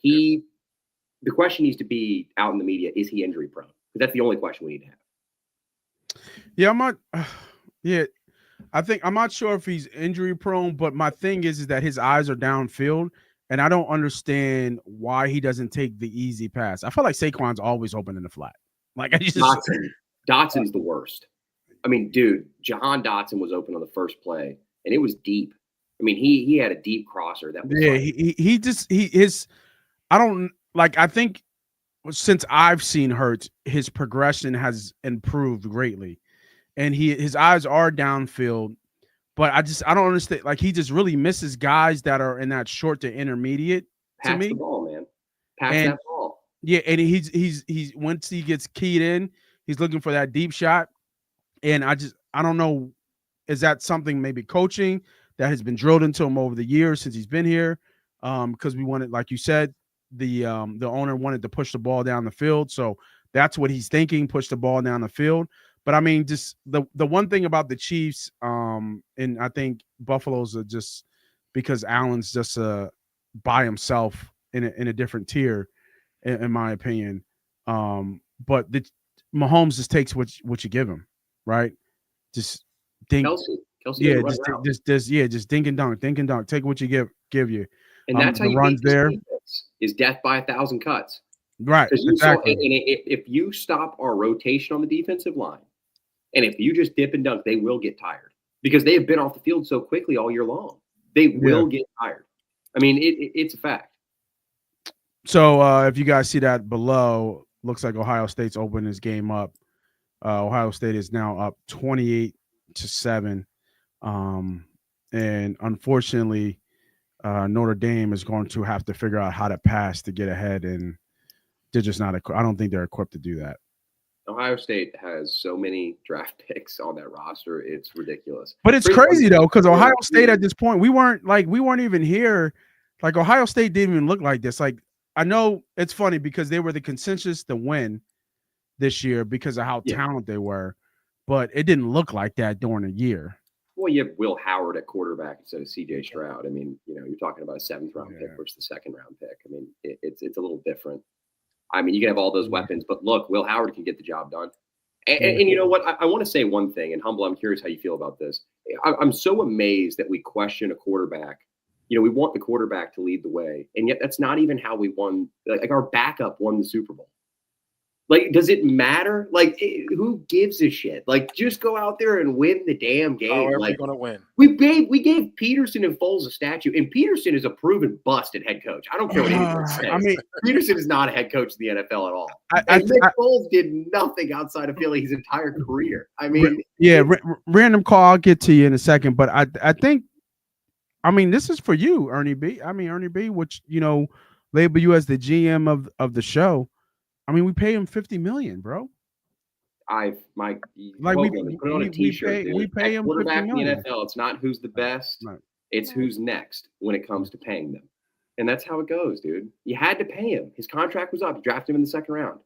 The question needs to be out in the media, is he injury prone? Because that's the only question we need to have. Yeah, I'm not sure if he's injury prone, but my thing is that his eyes are downfield, and I don't understand why he doesn't take the easy pass. I feel like Saquon's always open in the flat. Like, Dotson's the worst. I mean, dude, Jahan Dotson was open on the first play, and it was deep. I mean, he had a deep crosser that was I think since I've seen Hurts, his progression has improved greatly, and his eyes are downfield. But I don't understand. Like, he just really misses guys that are in that short to intermediate. Pass to me, the ball, man. That ball. Yeah, and he's once he gets keyed in, he's looking for that deep shot. And I don't know, is that something maybe coaching that has been drilled into him over the years since he's been here? Because we wanted, like you said, the owner wanted to push the ball down the field, so that's what he's thinking, push the ball down the field. But I mean, just the one thing about the Chiefs, and I think Buffalo's are just because Allen's just by himself in a different tier, in my opinion. But Mahomes just takes what you give him, right? Just think, Kelsey, just dink and dunk, take what you give you. And that's how you runs there is death by 1,000 cuts. Right. Exactly. If you stop our rotation on the defensive line, and if you just dip and dunk, they will get tired because they have been off the field so quickly all year long. They will get tired. I mean, it's a fact. So if you guys see that below, looks like Ohio State's opened this game up. Ohio State is now up 28-7. And unfortunately, Notre Dame is going to have to figure out how to pass to get ahead, and they're just not. I don't think they're equipped to do that. Ohio State has so many draft picks on that roster; it's ridiculous. But it's crazy though, because Ohio State at this point, we weren't even here. Like, Ohio State didn't even look like this. Like, I know it's funny because they were the consensus to win this year because of how talented they were, but it didn't look like that during the year. Well, you have Will Howard at quarterback instead of C.J. Stroud. I mean, you're talking about a 7th-round pick versus the 2nd-round pick. I mean, it's a little different. I mean, you can have all those weapons, but look, Will Howard can get the job done. And you know what? I want to say one thing, and Humble, I'm curious how you feel about this. I'm so amazed that we question a quarterback. We want the quarterback to lead the way, and yet that's not even how we won. Like, our backup won the Super Bowl. Like, does it matter? Like, who gives a shit? Like, just go out there and win the damn game. However like, you're gonna win. We gave Peterson and Foles a statue, and Peterson is a proven bust at head coach. I don't care what anyone says. I mean, Peterson is not a head coach in the NFL at all. Nick Foles did nothing outside of Philly his entire career. I mean, random call. I'll get to you in a second, but I think, I mean, this is for you, Ernie B. I mean, Ernie B, which label you as the GM of the show. I mean, we pay him $50 million, bro. we put it on a t-shirt. We pay him quarterback $50 in the million. NFL. It's not who's the best. Right. It's who's next when it comes to paying them. And that's how it goes, dude. You had to pay him. His contract was up. You drafted him in the second round.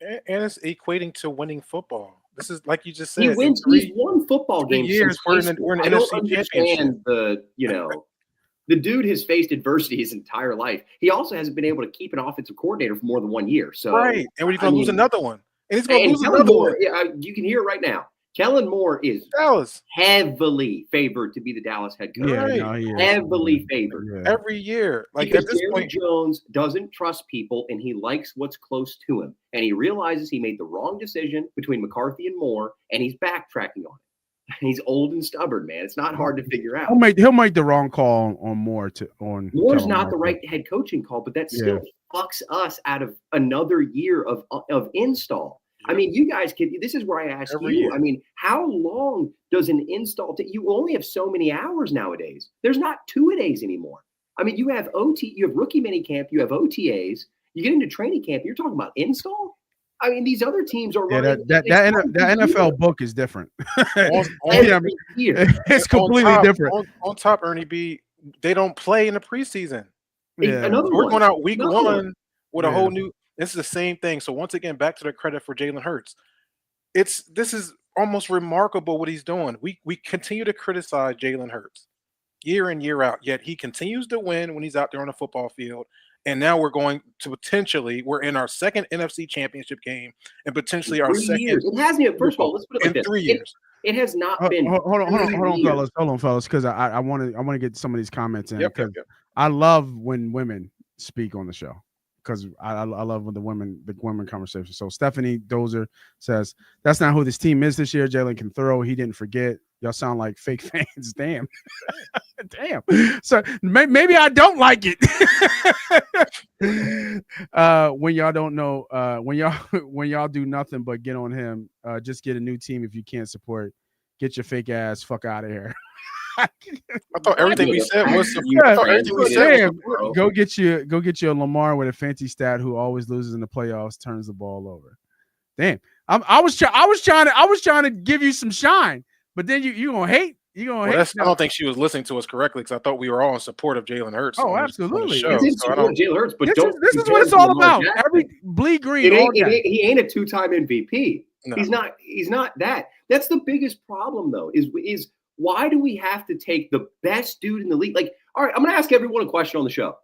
And it's equating to winning football. This is like you just said. He wins. He's won football games. Years we're in the NFC Championship. The dude has faced adversity his entire life. He also hasn't been able to keep an offensive coordinator for more than 1 year. So right, and we're going to lose another one. And he's going to lose another one. Yeah, you can hear it right now. Kellen Moore is heavily favored to be the Dallas head coach. Heavily favored. Yeah. Every year. Like because at this Jerry point, Jones doesn't trust people, and he likes what's close to him. And he realizes he made the wrong decision between McCarthy and Moore, and he's backtracking on it. He's old and stubborn, man. It's not hard to figure out. He'll make the wrong call on Moore. Moore's not the right head coaching call, but that still fucks us out of another year of install. I mean, you guys this is where I ask you. Year. I mean, how long does an install take? You only have so many hours nowadays. There's not 2-a-days anymore. I mean, you have you have rookie minicamp, you have OTAs, you get into training camp, you're talking about install? I mean, these other teams are running. That NFL book is different. It's completely different. On top, Ernie B, they don't play in the preseason. Yeah. We're going out week one with a whole new. This is the same thing. So once again, back to the credit for Jalen Hurts. This is almost remarkable what he's doing. We continue to criticize Jalen Hurts year in, year out, yet he continues to win when he's out there on the football field. And now we're we're in our second NFC Championship game and potentially our second. Years. It hasn't even, first of all, let's put it like this. 3 years. It has not been. Hold on, fellas, because I want to get some of these comments in because I love when women speak on the show because I love when the women conversation. So Stephanie Dozer says that's not who this team is this year. Jalen can throw. He didn't forget. Y'all sound like fake fans. Damn. Damn. So maybe I don't like it. When y'all don't know, when y'all do nothing but get on him, just get a new team if you can't support. Get your fake ass fuck out of here. I thought everything we said was go get you a Lamar with a fancy stat who always loses in the playoffs, turns the ball over. Damn. I was trying to give you some shine. But then you gonna hate. I don't think she was listening to us correctly because I thought we were all in support of Jalen Hurts. Oh, absolutely. It's in support of Jalen Hurts, but this is what it's all about. Every bleed green. He ain't a 2-time MVP. No. He's not that. That's the biggest problem though. Is why do we have to take the best dude in the league? Like, all right, I'm gonna ask everyone a question on the show.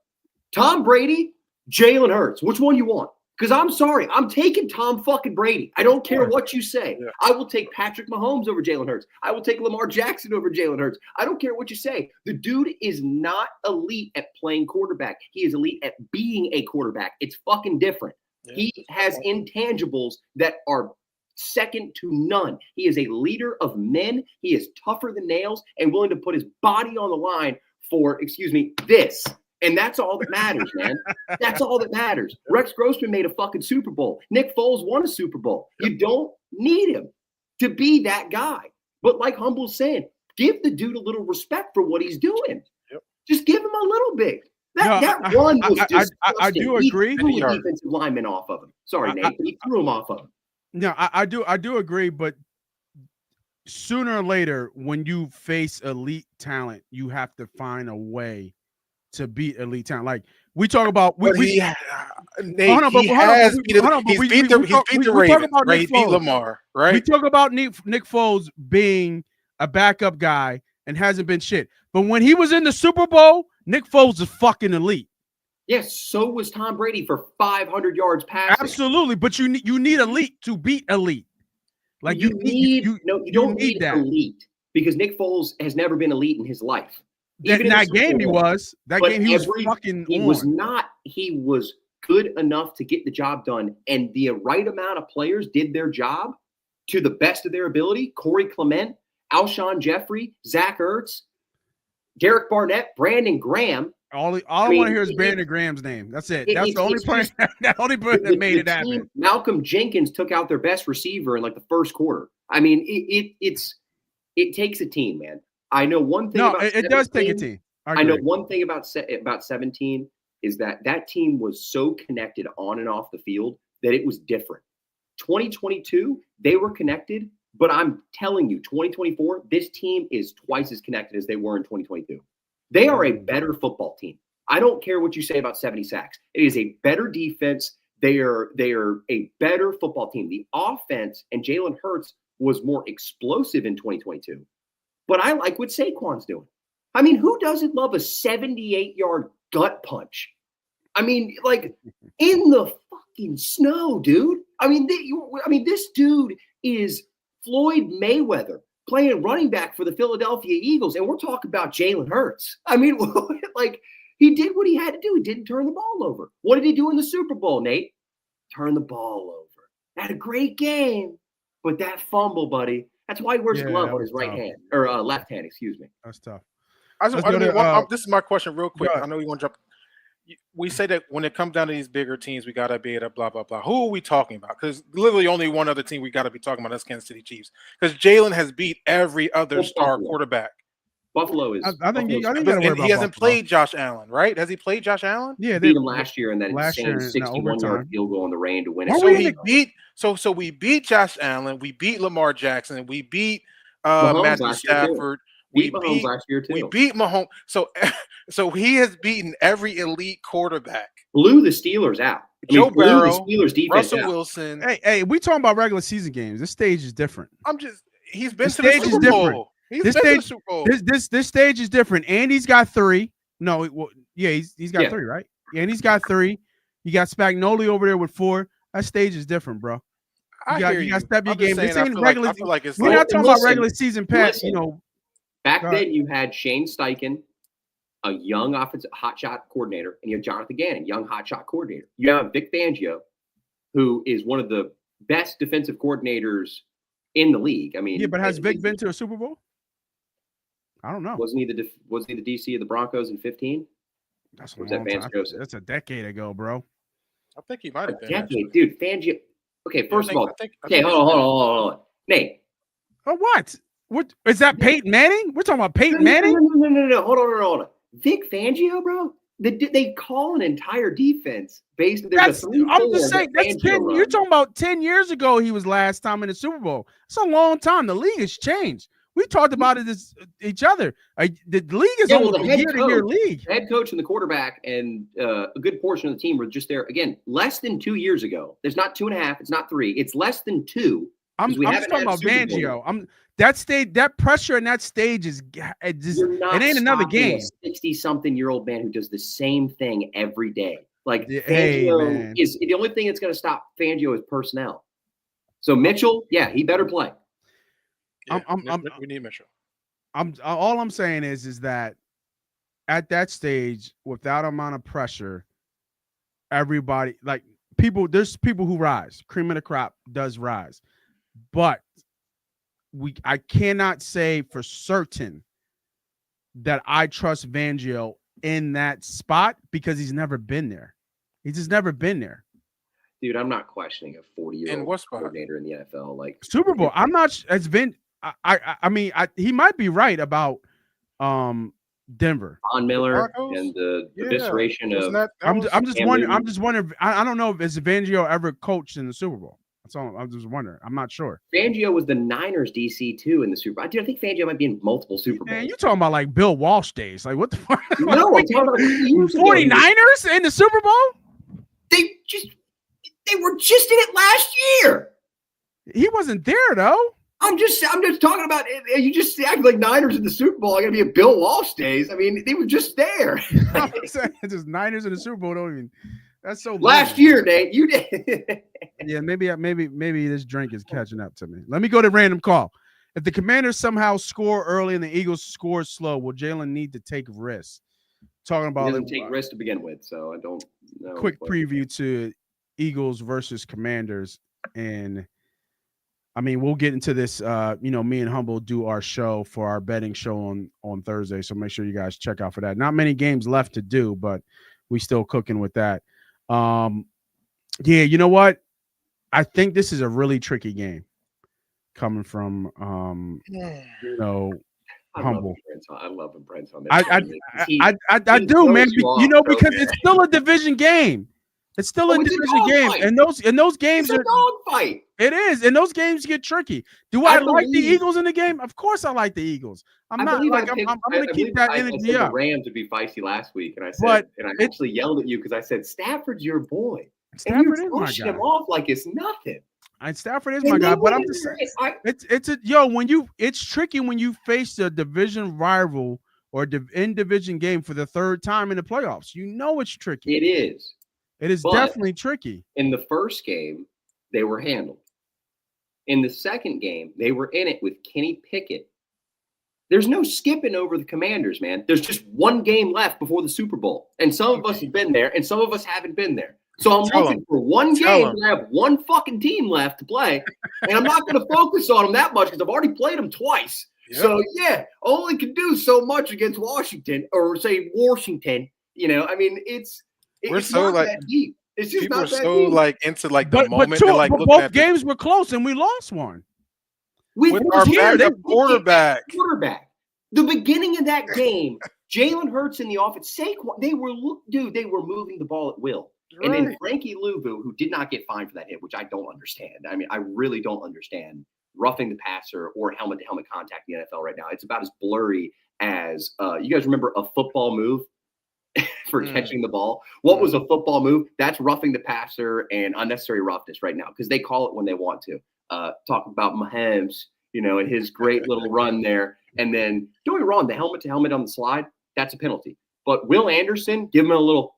Tom Brady, Jalen Hurts. Which one you want? Because I'm sorry, I'm taking Tom fucking Brady. I don't care what you say. Yeah. I will take Patrick Mahomes over Jalen Hurts. I will take Lamar Jackson over Jalen Hurts. I don't care what you say. The dude is not elite at playing quarterback. He is elite at being a quarterback. It's fucking different. Yeah. He has intangibles that are second to none. He is a leader of men. He is tougher than nails and willing to put his body on the line for, this. And that's all that matters, man. That's all that matters. Rex Grossman made a fucking Super Bowl. Nick Foles won a Super Bowl. You don't need him to be that guy. But like Humble's saying, give the dude a little respect for what he's doing. Yep. Just give him a little bit. That one was just I do agree. He threw a defensive lineman off of him. Sorry, Nate, but he threw him off of him. No, I do agree, but sooner or later, when you face elite talent, you have to find a way to beat elite talent. Like we talk about, he's beat the Ravens, right? He beat Lamar, right? We talk about Nick Foles being a backup guy and hasn't been shit. But when he was in the Super Bowl, Nick Foles is fucking elite. Yes, so was Tom Brady for 500 yards passing. Absolutely, but you need elite to beat elite. Like you don't need that elite because Nick Foles has never been elite in his life. That game he was. That game he was fucking. He was not. He was good enough to get the job done, and the right amount of players did their job to the best of their ability. Corey Clement, Alshon Jeffrey, Zach Ertz, Derek Barnett, Brandon Graham. I want to hear is Brandon Graham's name. That's it. That's the only person that made it happen. Malcolm Jenkins took out their best receiver in like the first quarter. I mean, it takes a team, man. I know one thing. It does take a team. I know one thing about 17 is that team was so connected on and off the field that it was different. 2022, they were connected, but I'm telling you, 2024, this team is twice as connected as they were in 2022. They are a better football team. I don't care what you say about 70 sacks. It is a better defense. They are a better football team. The offense and Jalen Hurts was more explosive in 2022. But I like what Saquon's doing. I mean, who doesn't love a 78-yard gut punch? I mean, like in the fucking snow, dude. I mean, this dude is Floyd Mayweather playing running back for the Philadelphia Eagles, and we're talking about Jalen Hurts. I mean, like he did what he had to do. He didn't turn the ball over. What did he do in the Super Bowl, Nate? Turn the ball over. Had a great game, but that fumble, buddy. That's why he wears a glove on his right hand or left hand. Excuse me. That's tough. This is my question, real quick. I know you want to jump. We say that when it comes down to these bigger teams, we got to be at a blah, blah, blah. Who are we talking about? Because literally only one other team we got to be talking about is Kansas City Chiefs. Because Jalen has beat every other star quarterback. Buffalo is. I think he hasn't played Josh Allen, right? Has he played Josh Allen? Yeah, they beat him last year in that insane 61-yard field goal in the rain to win it. So we beat Josh Allen, we beat Lamar Jackson, we beat Matthew Stafford. We beat last year too. We beat Mahomes. So he has beaten every elite quarterback. Blew the Steelers out. Joe Burrow, the Steelers defense Russell Wilson. Hey, we talking about regular season games. This stage is different. He's been to the Super Bowl. This stage is different. Andy's got 3. No, he's got 3, right? Yeah, and he's got 3. You got Spagnoli over there with 4. That stage is different, bro. You got to step your game. This ain't regular. We're not talking about regular season pass. Back then, you had Shane Steichen, a young offensive hotshot coordinator, and you have Jonathan Gannon, young hotshot coordinator. You have Vic Fangio, who is one of the best defensive coordinators in the league. I mean, but has Vic been to a Super Bowl? I don't know. Wasn't he the DC of the Broncos in 15? That's a decade ago, bro. I think he might have been. Decade, dude. Fangio. Okay, first of all, hold on. Nate. Oh, what? What is that? Peyton Manning? We're talking about Peyton Manning? No. Hold on. Vic Fangio, bro. They call an entire defense based. I'm just saying. That's 10. You're talking about 10 years ago. He was last time in the Super Bowl. It's a long time. The league has changed. We talked about it as each other. The league is almost a year-to-year league. The head coach and the quarterback and a good portion of the team were just there again less than 2 years ago. There's not 2.5. It's not 3. It's less than 2. I'm just talking about Fangio. That pressure in that stage is it ain't another game. 60-something-year-old man who does the same thing every day. Like Fangio is the only thing that's going to stop Fangio is personnel. So Mitchell, he better play. Yeah, we need Mitchell. All I'm saying is that at that stage, with that amount of pressure, everybody there's people who rise. Cream of the crop does rise, but I cannot say for certain that I trust Fangio in that spot because he's never been there. He's just never been there. Dude, I'm not questioning a 40-year-old coordinator in the NFL. Like Super Bowl, I'm not. It's been. I mean, he might be right about Denver. Von Miller and the evisceration of. I'm just wondering. I don't know if Fangio ever coached in the Super Bowl. That's all. I'm just wondering. I'm not sure. Fangio was the Niners DC too in the Super Bowl. Dude, I think Fangio might be in multiple Super Bowls. Man, you're talking about like Bill Walsh days. Like what the fuck? No, I'm talking about 49ers in the Super Bowl? They were just in it last year. He wasn't there though. I'm just talking about it. You just act like Niners in the Super Bowl are going to be a Bill Walsh days. I mean, they were just there. I'm saying just Niners in the Super Bowl don't even. That's so. Last year, Nate, you did. Yeah, maybe this drink is catching up to me. Let me go to random call. If the Commanders somehow score early and the Eagles score slow, will Jalen need to take risks? talking about he doesn't take risks to begin with, so I don't know. Quick preview to Eagles versus Commanders, and I mean we'll get into this. Me and Humble do our show for our betting show on Thursday, so make sure you guys check out for that. Not many games left to do, but we still cooking with that. Yeah, you know what? I think this is a really tricky game coming from Humble. I love him, Brent's on that. I do, man. Because it's still a division game. It's still a division game, and those games are dogfight. It is, and those games get tricky. Do I like the Eagles in the game? Of course, I like the Eagles. I'm going to keep that energy up. The Rams would be feisty last week, and I actually yelled at you because I said Stafford's your boy. Stafford is my guy. Him off like it's nothing. And Stafford is my guy, but I'm just saying it's tricky when you face a division rival or in division game for the third time in the playoffs. You know it's tricky. It is. It is definitely tricky. In the first game, they were handled. In the second game, they were in it with Kenny Pickett. There's no skipping over the Commanders, man. There's just one game left before the Super Bowl, and some of us have been there, and some of us haven't been there. So I'm looking for one game to have one fucking team left to play, and I'm not going to focus on them that much because I've already played them twice. Yep. So, only can do so much against Washington or, say, Washington. I mean, it's not that deep. It's just people not that so deep. Like into like the moment. But both games were close, and we lost one. With our quarterback. The beginning of that game, Jalen Hurts in the offense, Saquon, they were moving the ball at will. Right. And then Frankie Louvu, who did not get fined for that hit, which I don't understand. I mean, I really don't understand roughing the passer or helmet-to-helmet contact in the NFL right now. It's about as blurry as you guys remember a football move for catching the ball? What was a football move? That's roughing the passer and unnecessary roughness right now because they call it when they want to. Talk about Mahomes, and his great little run there. And then, don't get me wrong, the helmet-to-helmet on the slide, that's a penalty. But Will Anderson, give him a little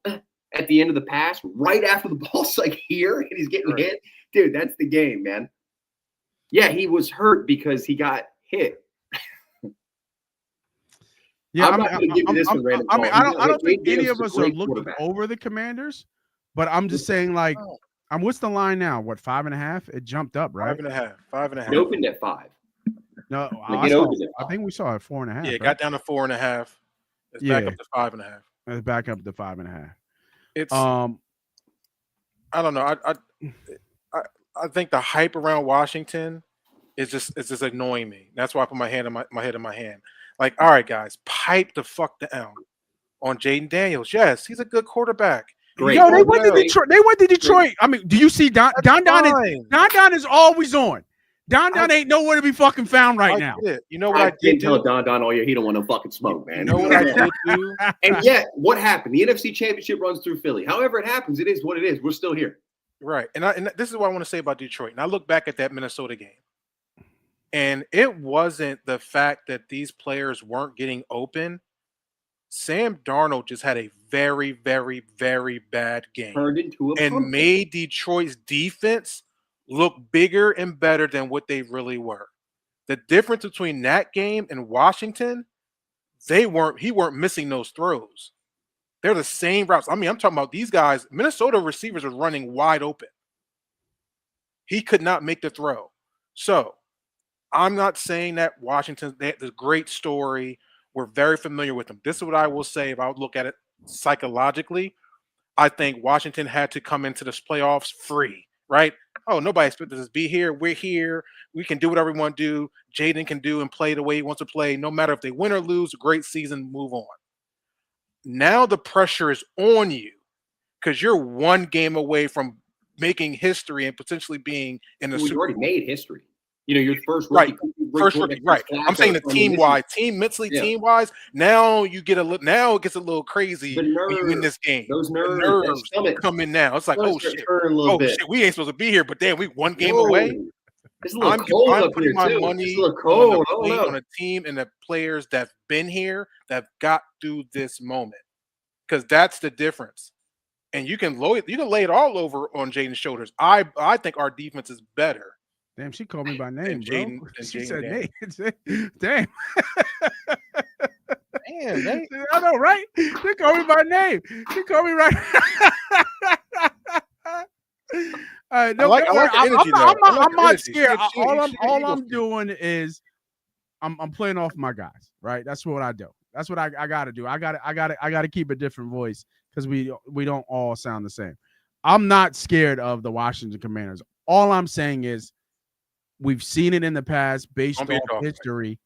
at the end of the pass, right after the ball's like here, and he's getting hit. Dude, that's the game, man. Yeah, he was hurt because he got hit. Yeah, I don't think any of us are looking over the Commanders, but I'm just saying, what's the line now? What, 5.5? It jumped up, right? 5.5. It opened at 5. No, I think we saw it 4.5. Yeah, it got down to 4.5. It's back up to 5.5. It's back up to 5.5. It's I don't know. I think the hype around Washington is just annoying me. That's why I put my head in my hand. Like, all right, guys, pipe the fuck down on Jaden Daniels. Yes, he's a good quarterback. Great. Yo, they went to Detroit. I mean, do you see Don is always on. Don ain't nowhere to be fucking found right now. You know what I did tell Don all year he don't want no fucking smoke, man. You know what I did do? And yet, what happened? The NFC Championship runs through Philly. However it happens, it is what it is. We're still here. Right. And this is what I want to say about Detroit. And I look back at that Minnesota game. And it wasn't the fact that these players weren't getting open. Sam Darnold just had a very, very, very bad game. Turned into made Detroit's defense look bigger and better than what they really were. The difference between that game and Washington, he weren't missing those throws. They're the same routes. I mean, I'm talking about these guys. Minnesota receivers are running wide open. He could not make the throw. So I'm not saying that Washington, that's a great story. We're very familiar with them. This is what I will say if I would look at it psychologically. I think Washington had to come into this playoffs free, right? Oh, nobody expected us to be here. We're here. We can do whatever we want to do. Jaden can do and play the way he wants to play. No matter if they win or lose, a great season, move on. Now the pressure is on you because you're one game away from making history and potentially being in the Super Bowl. You already made history. Your first rookie. Right. I'm saying the team-wise, team-wise. Now you get now it gets a little crazy when you win this game. Those nerves come in now. It's like, oh shit, we ain't supposed to be here, but damn, we one game away. It's a little cold up here my too. money it's a little cold. on a team and the players that've been here that got through this moment, because that's the difference. And you can lay it all over on Jaden's shoulders. I think our defense is better. Damn, she called me by name, Jaden, bro. She said name. Damn. Damn, Nate. I know, right? They call me by name. They call me right. All right, I like the energy, though. I'm not energy. scared. She an All Eagles I'm doing is I'm playing off my guys, right? That's what I do. That's what I got to do. I got to keep a different voice because we don't all sound the same. I'm not scared of the Washington Commanders. All I'm saying is we've seen it in the past based off history.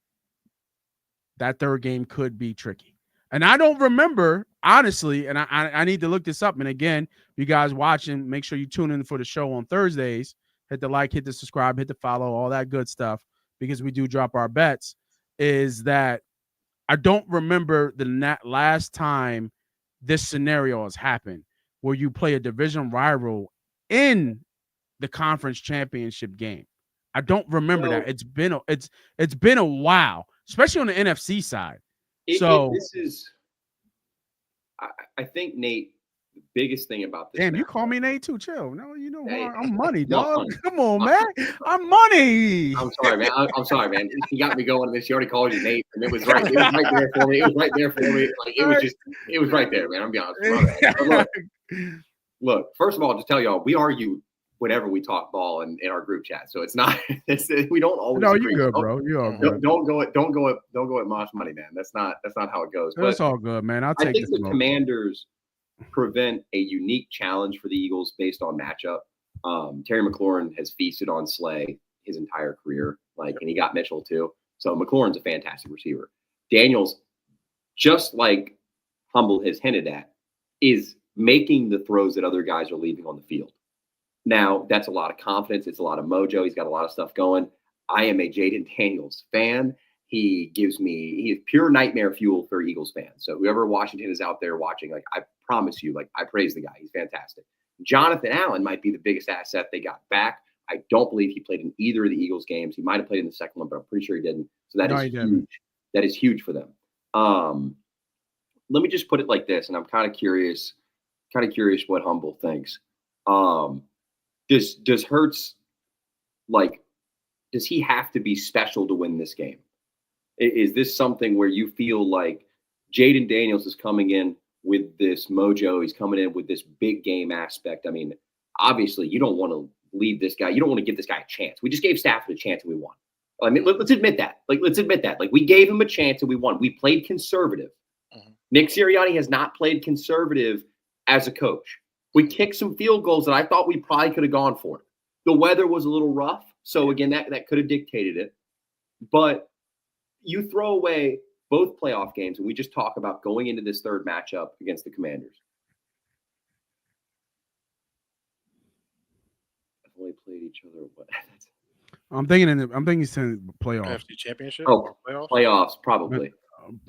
That third game could be tricky. And I don't remember, honestly, and I need to look this up. And again, you guys watching, make sure you tune in for the show on Thursdays. Hit the like, hit the subscribe, hit the follow, all that good stuff, because we do drop our bets. Is that I don't remember the last time this scenario has happened where you play a division rival in the conference championship game. I don't remember that. It's been a while, especially on the NFC side. I think, Nate, the biggest thing about this. Damn, you call me Nate too. Chill. No, you know, hey, I'm money, dog. Come on, man. I'm money. I'm sorry, man. I'm sorry, man. He got me going on this. She already called you Nate, and it was right there for me. It was right there for me. Like it was right there, man. I'm being honest. Look, first of all, just tell y'all, we argue whenever we talk ball in our group chat. So it's not we don't always. No, you good, bro. You all good. Don't go at Mosh money, man. That's not how it goes. That's all good, man. I think the Commanders prevent a unique challenge for the Eagles based on matchup. Terry McLaurin has feasted on Slay his entire career, and he got Mitchell too. So McLaurin's a fantastic receiver. Daniels, just like Humble has hinted at, is making the throws that other guys are leaving on the field. Now, that's a lot of confidence. It's a lot of mojo. He's got a lot of stuff going. I am a Jaden Daniels fan. He is pure nightmare fuel for Eagles fans. So whoever Washington is out there watching, I promise you, I praise the guy. He's fantastic. Jonathan Allen might be the biggest asset they got back. I don't believe he played in either of the Eagles games. He might have played in the second one, but I'm pretty sure he didn't. So that is huge. That is huge for them. Let me just put it like this, and I'm kind of curious what Humble thinks. Does Hurts, does he have to be special to win this game? Is this something where you feel like Jaden Daniels is coming in with this mojo? He's coming in with this big game aspect. I mean, obviously, you don't want to leave this guy. You don't want to give this guy a chance. We just gave Stafford a chance and we won. I mean, let's admit that. We gave him a chance and we won. We played conservative. Mm-hmm. Nick Sirianni has not played conservative as a coach. We kicked some field goals that I thought we probably could have gone for. The weather was a little rough. So, again, that could have dictated it. But you throw away both playoff games, and we just talk about going into this third matchup against the Commanders. I've only played each other. I'm thinking he's in the playoffs. NFC Championship? Oh, playoffs, probably.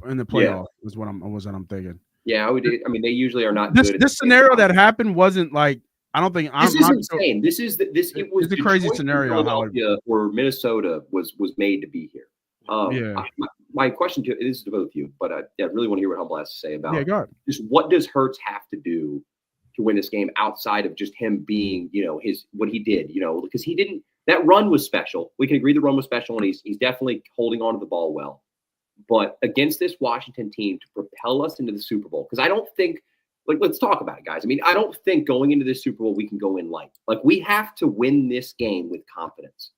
In the playoffs is what I'm thinking. Yeah, I would. I mean, they usually are not good. This scenario that happened wasn't like, I don't think. This is insane. It was a crazy scenario. Where Minnesota was made to be here. My question to this is to both of you, but I really want to hear what Humble has to say about. Yeah, go ahead. Just what does Hurts have to do to win this game outside of just him being, what he did, because he didn't. That run was special. We can agree the run was special, and he's definitely holding on to the ball well. But against this Washington team to propel us into the Super Bowl, because I don't think, let's talk about it, guys. I mean, I don't think going into this Super Bowl we can go in light. We have to win this game with confidence,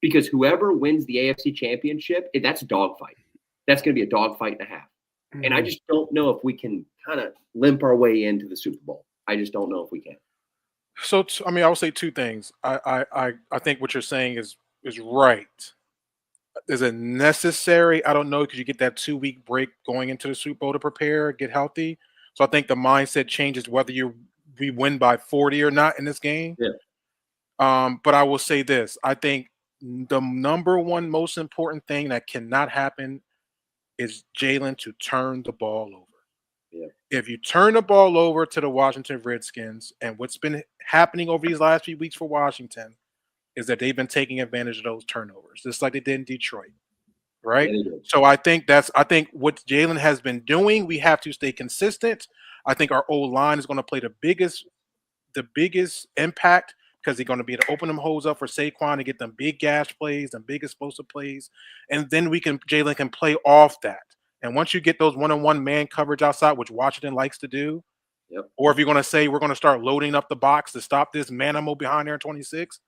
because whoever wins the AFC Championship, that's a dogfight. That's going to be a dogfight and a half. Mm-hmm. And I just don't know if we can kind of limp our way into the Super Bowl. I just don't know if we can. So, I mean, I will say two things. I think what you're saying is right. Is it necessary? I don't know, because you get that 2-week break going into the Super Bowl to prepare, get healthy. So I think the mindset changes whether we win by 40 or not in this game. Yeah. But I will say this. I think the number one most important thing that cannot happen is Jalen to turn the ball over. Yeah. If you turn the ball over to the Washington Redskins, and what's been happening over these last few weeks for Washington is that they've been taking advantage of those turnovers, just like they did in Detroit, right? Yeah, so I think what Jalen has been doing, we have to stay consistent. I think our O-line is going to play the biggest impact, because they're going to be able to open them holes up for Saquon and get them big gash plays and big explosive plays, and then Jalen can play off that. And once you get those one-on-one man coverage outside, which Washington likes to do, or if you're going to say we're going to start loading up the box to stop this manimal behind there in 26,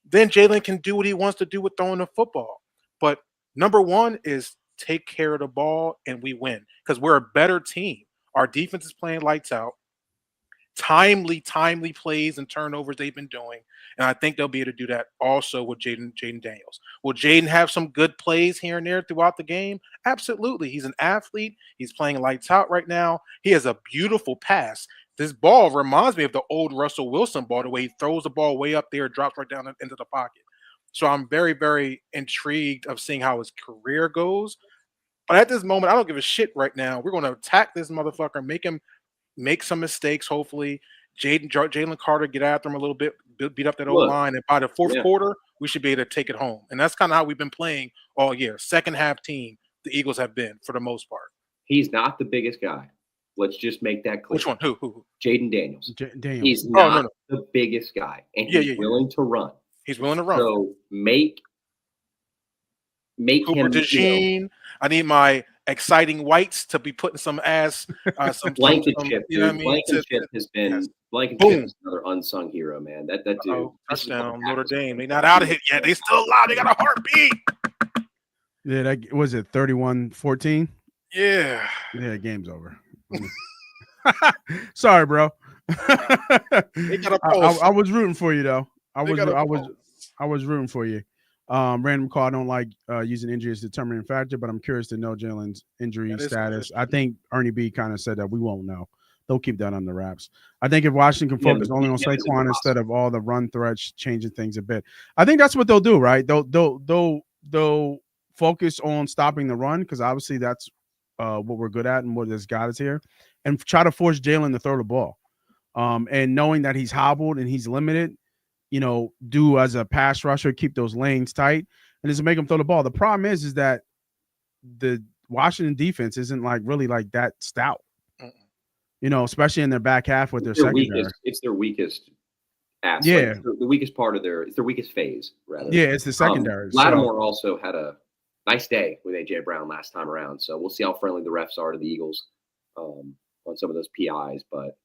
then Jalen can do what he wants to do with throwing the football. But number one is take care of the ball and we win because we're a better team. Our defense is playing lights out. Timely plays and turnovers they've been doing. And I think they'll be able to do that also with Jaden Daniels. Will Jaden have some good plays here and there throughout the game? Absolutely. He's an athlete. He's playing lights out right now. He has a beautiful pass. This ball reminds me of the old Russell Wilson ball, the way he throws the ball way up there, drops right down into the pocket. So I'm very, very intrigued of seeing how his career goes. But at this moment, I don't give a shit right now. We're going to attack this motherfucker, make him make some mistakes, hopefully. Jalen Carter get after him a little bit, beat up that old line, and by the fourth quarter, we should be able to take it home. And that's kind of how we've been playing all year. Second half team, the Eagles have been for the most part. He's not the biggest guy. Let's just make that clear. Which one? Who? Jaden Daniels. Daniels. He's not the biggest guy, and he's willing to run. He's willing to run. So make Cooper him. DeJean. I need my exciting whites to be putting some ass. Some Blankenship. You know what I mean? Blankenship has been. Yes. Blankenship is another unsung hero, man. That dude. Touchdown, Notre Dame. They're not out of it yet. They still alive. They got a heartbeat. Yeah, that was it. 31-14. Yeah. Yeah, game's over. Sorry, bro. They got a pulse. I was rooting for you though. I was rooting for you. Random call. I don't like using injury as a determining factor, but I'm curious to know Jalen's injury status. I think Ernie B kind of said that we won't know. They'll keep that on the wraps. I think if Washington can focus only on Saquon instead of all the run threats, changing things a bit, I think that's what they'll do, right? They'll focus on stopping the run because obviously that's what we're good at and what has got us here, and try to force Jalen to throw the ball. And knowing that he's hobbled and he's limited, do as a pass rusher, keep those lanes tight, and just make him throw the ball. The problem is that the Washington defense isn't really that stout, especially in their back half with their secondary. It's their weakest aspect. Yeah. It's the weakest part of it's their weakest phase, rather. Yeah, it's the secondary. Lattimore also had a nice day with A.J. Brown last time around, so we'll see how friendly the refs are to the Eagles on some of those PIs, but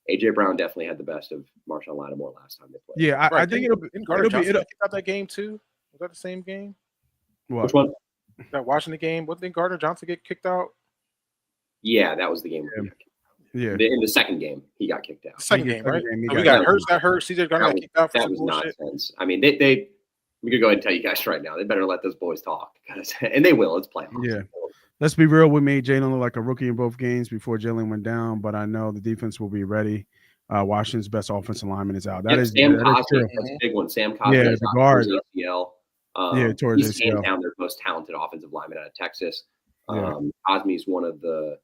A.J. Brown definitely had the best of Marshawn Lattimore last time they played. Yeah, I think it'll be out that game too. Was that the same game? What? Which one? That Washington game. What did Gardner Johnson get kicked out? Yeah, that was the game. Yeah. In the second game, he got kicked out. Second game, right? We got hurt. CJ Gardner got kicked out. That was nonsense. I mean, they. We could go ahead and tell you guys right now. They better let those boys talk, and they will. It's playoffs. Yeah. Let's be real. We made Jalen look like a rookie in both games before Jalen went down, but I know the defense will be ready. Washington's best offensive lineman is out. Sam Cosmi. That's a big one. Sam Cosmi. Yeah, the guard. ACL. Towards he's hands down their most talented offensive lineman out of Texas. Cosmi is one of the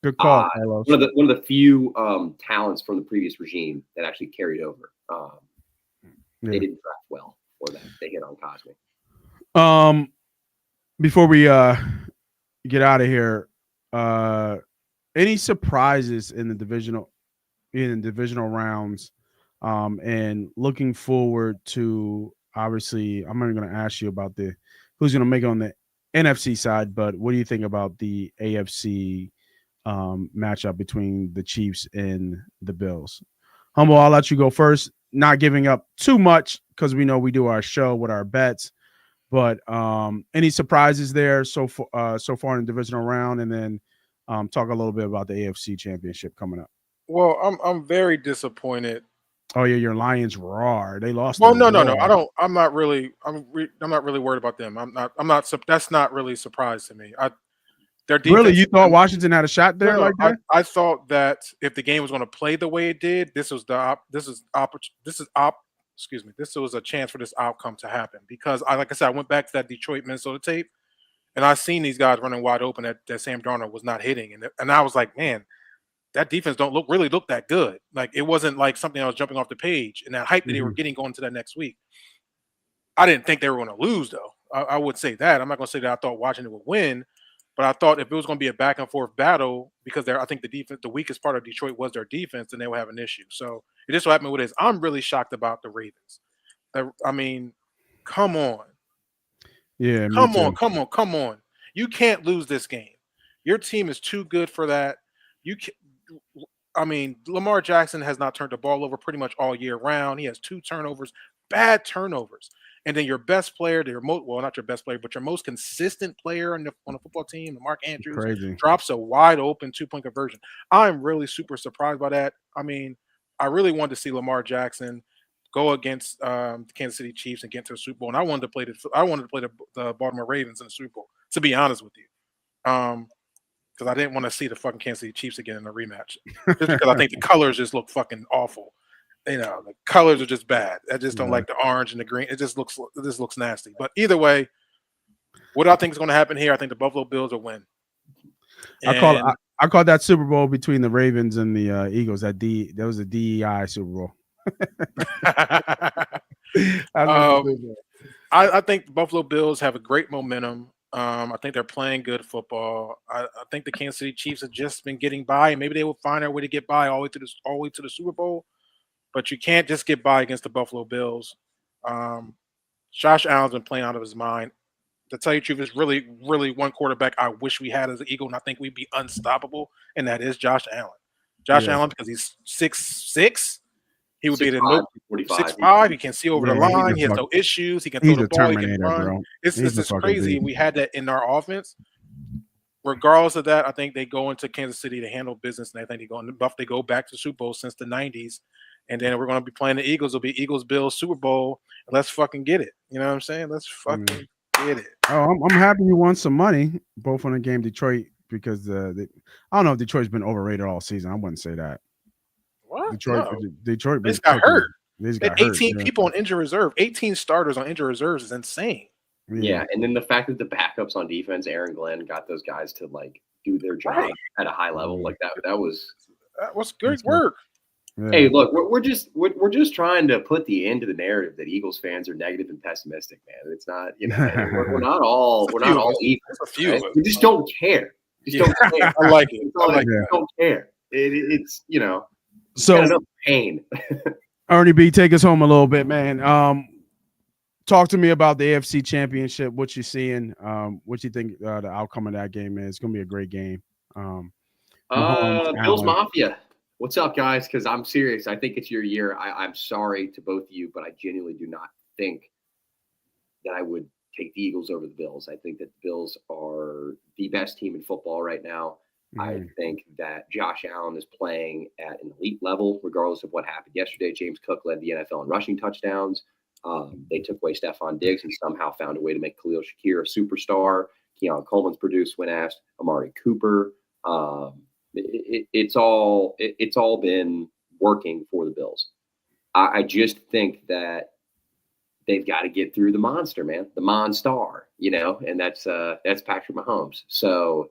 good call. One of the few talents from the previous regime that actually carried over. They didn't draft well for that. They hit on Cosmi. Before we get out of here, any surprises in the divisional rounds, and looking forward to, obviously I'm not going to ask you about who's going to make it on the NFC side, but what do you think about the AFC matchup between the Chiefs and the Bills? Humble, I'll let you go first, not giving up too much because we know we do our show with our bets. But any surprises there so far in the divisional round, and then talk a little bit about the AFC Championship coming up. Well, I'm very disappointed. Oh yeah, your Lions roar. They lost. Well, no. I'm not really worried about them. I'm not. That's not really a surprise to me. Their defense, really, you thought Washington had a shot there like that? I thought that if the game was going to play the way it did, this was a chance for this outcome to happen. Because like I said, I went back to that Detroit Minnesota tape, and I seen these guys running wide open that Sam Darnold was not hitting, and I was like, man, that defense don't look that good. Like it wasn't like something that was jumping off the page, and that hype that they were getting going into that next week. I didn't think they were going to lose though. I would say that. I'm not going to say that I thought Washington would win. But I thought if it was going to be a back and forth battle, because I think the weakest part of Detroit was their defense, then they would have an issue. So it is what happened with this. I'm really shocked about the Ravens. I mean, come on. Yeah. Come on. You can't lose this game. Your team is too good for that. Lamar Jackson has not turned the ball over pretty much all year round. He has 2 turnovers, bad turnovers. And then your best player, not your best player, but your most consistent player on the football team, Mark Andrews, drops a wide open 2-point conversion. I'm really super surprised by that. I mean, I really wanted to see Lamar Jackson go against the Kansas City Chiefs and get to the Super Bowl, and I wanted to play the Baltimore Ravens in the Super Bowl. To be honest with you, because I didn't want to see the fucking Kansas City Chiefs again in a rematch, just because I think the colors just look fucking awful. The colors are just bad. I just don't like the orange and the green. It just looks nasty. But either way, what I think is going to happen here, I think the Buffalo Bills will win. I call that Super Bowl between the Ravens and the Eagles. That was a DEI Super Bowl. I think the Buffalo Bills have a great momentum. I think they're playing good football. I think the Kansas City Chiefs have just been getting by, and maybe they will find their way to get by all the way to the Super Bowl. But you can't just get by against the Buffalo Bills. Josh Allen's been playing out of his mind. To tell you the truth, it's really, really one quarterback I wish we had as an Eagle, and I think we'd be unstoppable, and that is Josh Allen. Allen, because he's 6'6", he would be the 6'5". He can see over the line. He has no issues. He can throw the ball. He can run. Bro. It's just crazy. We had that in our offense. Regardless of that, I think they go into Kansas City to handle business, and I think they go back to Super Bowl since the 90s. And then we're going to be playing the Eagles. It'll be Eagles-Bills Super Bowl. Let's fucking get it. You know what I'm saying? Let's fucking get it. Oh, I'm happy you won some money, both on the game Detroit, because I don't know if Detroit's been overrated all season. I wouldn't say that. What? Detroit they got hurt. They got 18 people on injured reserve. 18 starters on injured reserves is insane. Yeah, and then the fact that the backups on defense, Aaron Glenn, got those guys to do their job at a high level that was good work. Yeah. Hey, look, we're just trying to put the end to the narrative that Eagles fans are negative and pessimistic, man. It's not, we're not all evil. Right? We just don't care. Don't care. I like it. We don't care. It's so enough pain. Ernie B, take us home a little bit, man. Talk to me about the NFC Championship. What you seeing? What you think the outcome of that game is? It's gonna be a great game. Bills Mafia. What's up, guys? Because I'm serious. I think it's your year. I'm sorry to both of you, but I genuinely do not think that I would take the Eagles over the Bills. I think that the Bills are the best team in football right now. I think that Josh Allen is playing at an elite level, regardless of what happened yesterday. James Cook led the NFL in rushing touchdowns. They took away Stephon Diggs and somehow found a way to make Khalil Shakir a superstar. Keon Coleman's produced when asked. Amari Cooper. It's all been working for the Bills. I just think that they've got to get through the monster, man, the Monstar, and that's Patrick Mahomes. So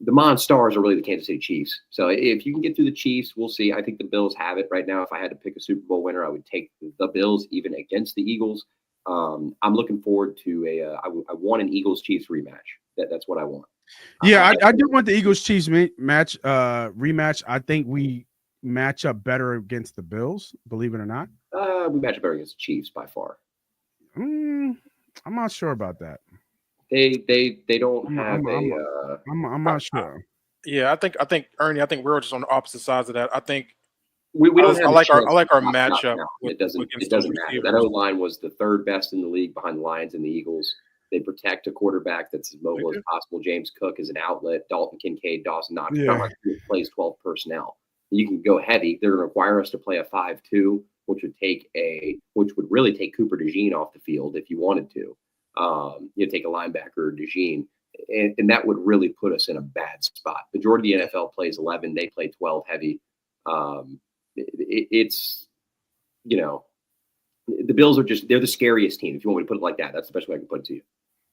the Monstars are really the Kansas City Chiefs. So if you can get through the Chiefs, we'll see. I think the Bills have it right now. If I had to pick a Super Bowl winner, I would take the Bills even against the Eagles. I'm looking forward to I want an Eagles-Chiefs rematch. That's what I want. Yeah, I do want the Eagles-Chiefs rematch. I think we match up better against the Bills, believe it or not. We match up better against the Chiefs by far. I'm not sure about that. They don't have I'm not sure. Yeah, I think Ernie. I think we're just on the opposite sides of that. I think we don't. I like our matchup. It doesn't matter. That O-line was the third best in the league behind the Lions and the Eagles. They protect a quarterback that's as mobile as possible. James Cook is an outlet. Dalton Kincaid, Dawson Knox plays 12 personnel. You can go heavy. They're going to require us to play a 5-2, which would really take Cooper DeJean off the field if you wanted to. Take a linebacker or DeJean, and that would really put us in a bad spot. Majority of the NFL plays 11. They play 12 heavy. It's the Bills they're the scariest team. If you want me to put it like that, that's the best way I can put it to you.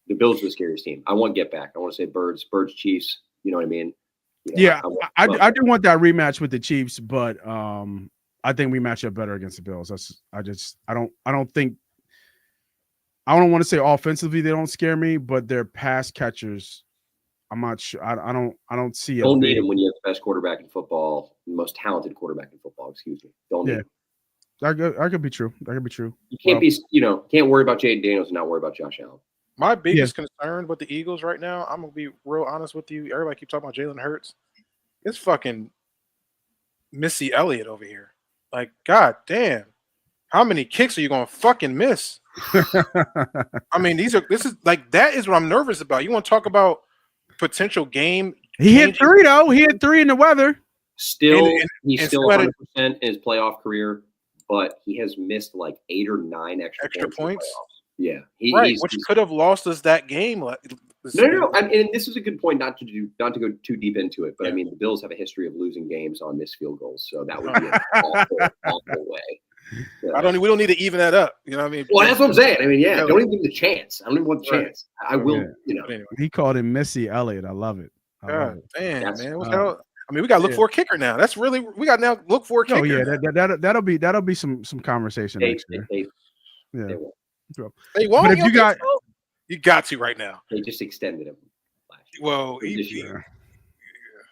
The Bills are the scariest team. I want to get back. I want to say Birds, Chiefs. You know what I mean? I do want that rematch with the Chiefs, but I think we match up better against the Bills. I don't want to say offensively they don't scare me, but their pass catchers, I'm not sure. I don't see it. Don't need them when you have the best quarterback in football, the most talented quarterback in football. Excuse me. Don't need them. That could be true. You can't can't worry about Jaden Daniels and not worry about Josh Allen. My biggest concern with the Eagles right now, I'm gonna be real honest with you. Everybody keep talking about Jalen Hurts. It's fucking Missy Elliott over here. Like, god damn, how many kicks are you gonna fucking miss? I mean, this is that is what I'm nervous about. You want to talk about potential game? He hit 3 though. He hit 3 in the weather. Still, he's still 100% in his playoff career, but he has missed like 8 or 9 extra points. Yeah, which could have lost us that game. No. And this is a good point. Not to go too deep into it, but I mean, the Bills have a history of losing games on missed field goals, so that would be an awful way. We don't need to even that up. You know what I mean? Well, that's what I'm saying. I mean, don't even give him the chance. I don't even want the chance. I will. Anyway. He called him Missy Elliott. I love it. God damn, man. I mean, we got to look for a kicker now. That's really we got now look for a kicker. Oh yeah, that'll be some conversation next year. They won't. But if you got to right now. They just extended him. Well,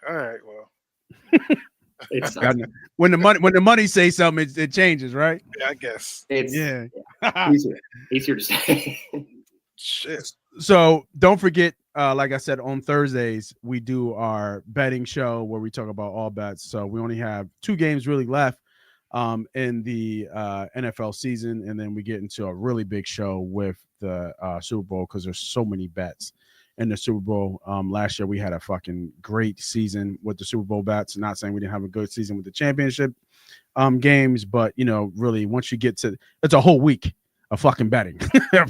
all right. Well, when the money says something, it changes, right? Yeah, I guess. Easier to say. Shit. So don't forget, like I said, on Thursdays we do our betting show where we talk about all bets. So we only have 2 games really left in the NFL season, and then we get into a really big show with the Super Bowl because there's so many bets in the Super Bowl. Last year we had a fucking great season with the Super Bowl bets. Not saying we didn't have a good season with the championship games, but really once you get to, it's a whole week of fucking betting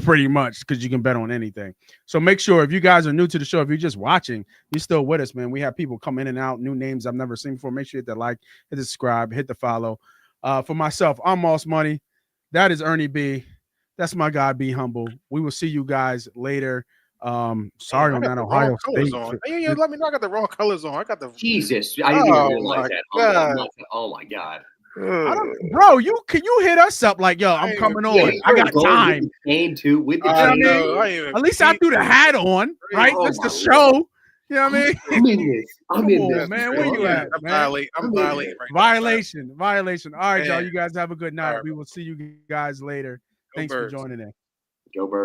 pretty much, because you can bet on anything. So make sure, if you guys are new to the show, if you're just watching, you're still with us, man. We have people come in and out, new names I've never seen before. Make sure you hit the like, hit the subscribe, hit the follow. For myself, I'm Moss Money. That is Ernie B. That's my guy, Be Humble. We will see you guys later. Sorry on that Ohio State. Yeah, let me know. I got the wrong colors on. I got the Jesus. I didn't even realize that. Oh my god. Bro, you hit us up like, yo, I'm coming on. I got time. Too with the at least I threw the hat on, right? That's the show. You know what I mean? I'm in this, man. Where you at, man? I'm violating right now. Violation. All right, y'all. You guys have a good night. We will see you guys later. Thanks for joining in. Go Birds.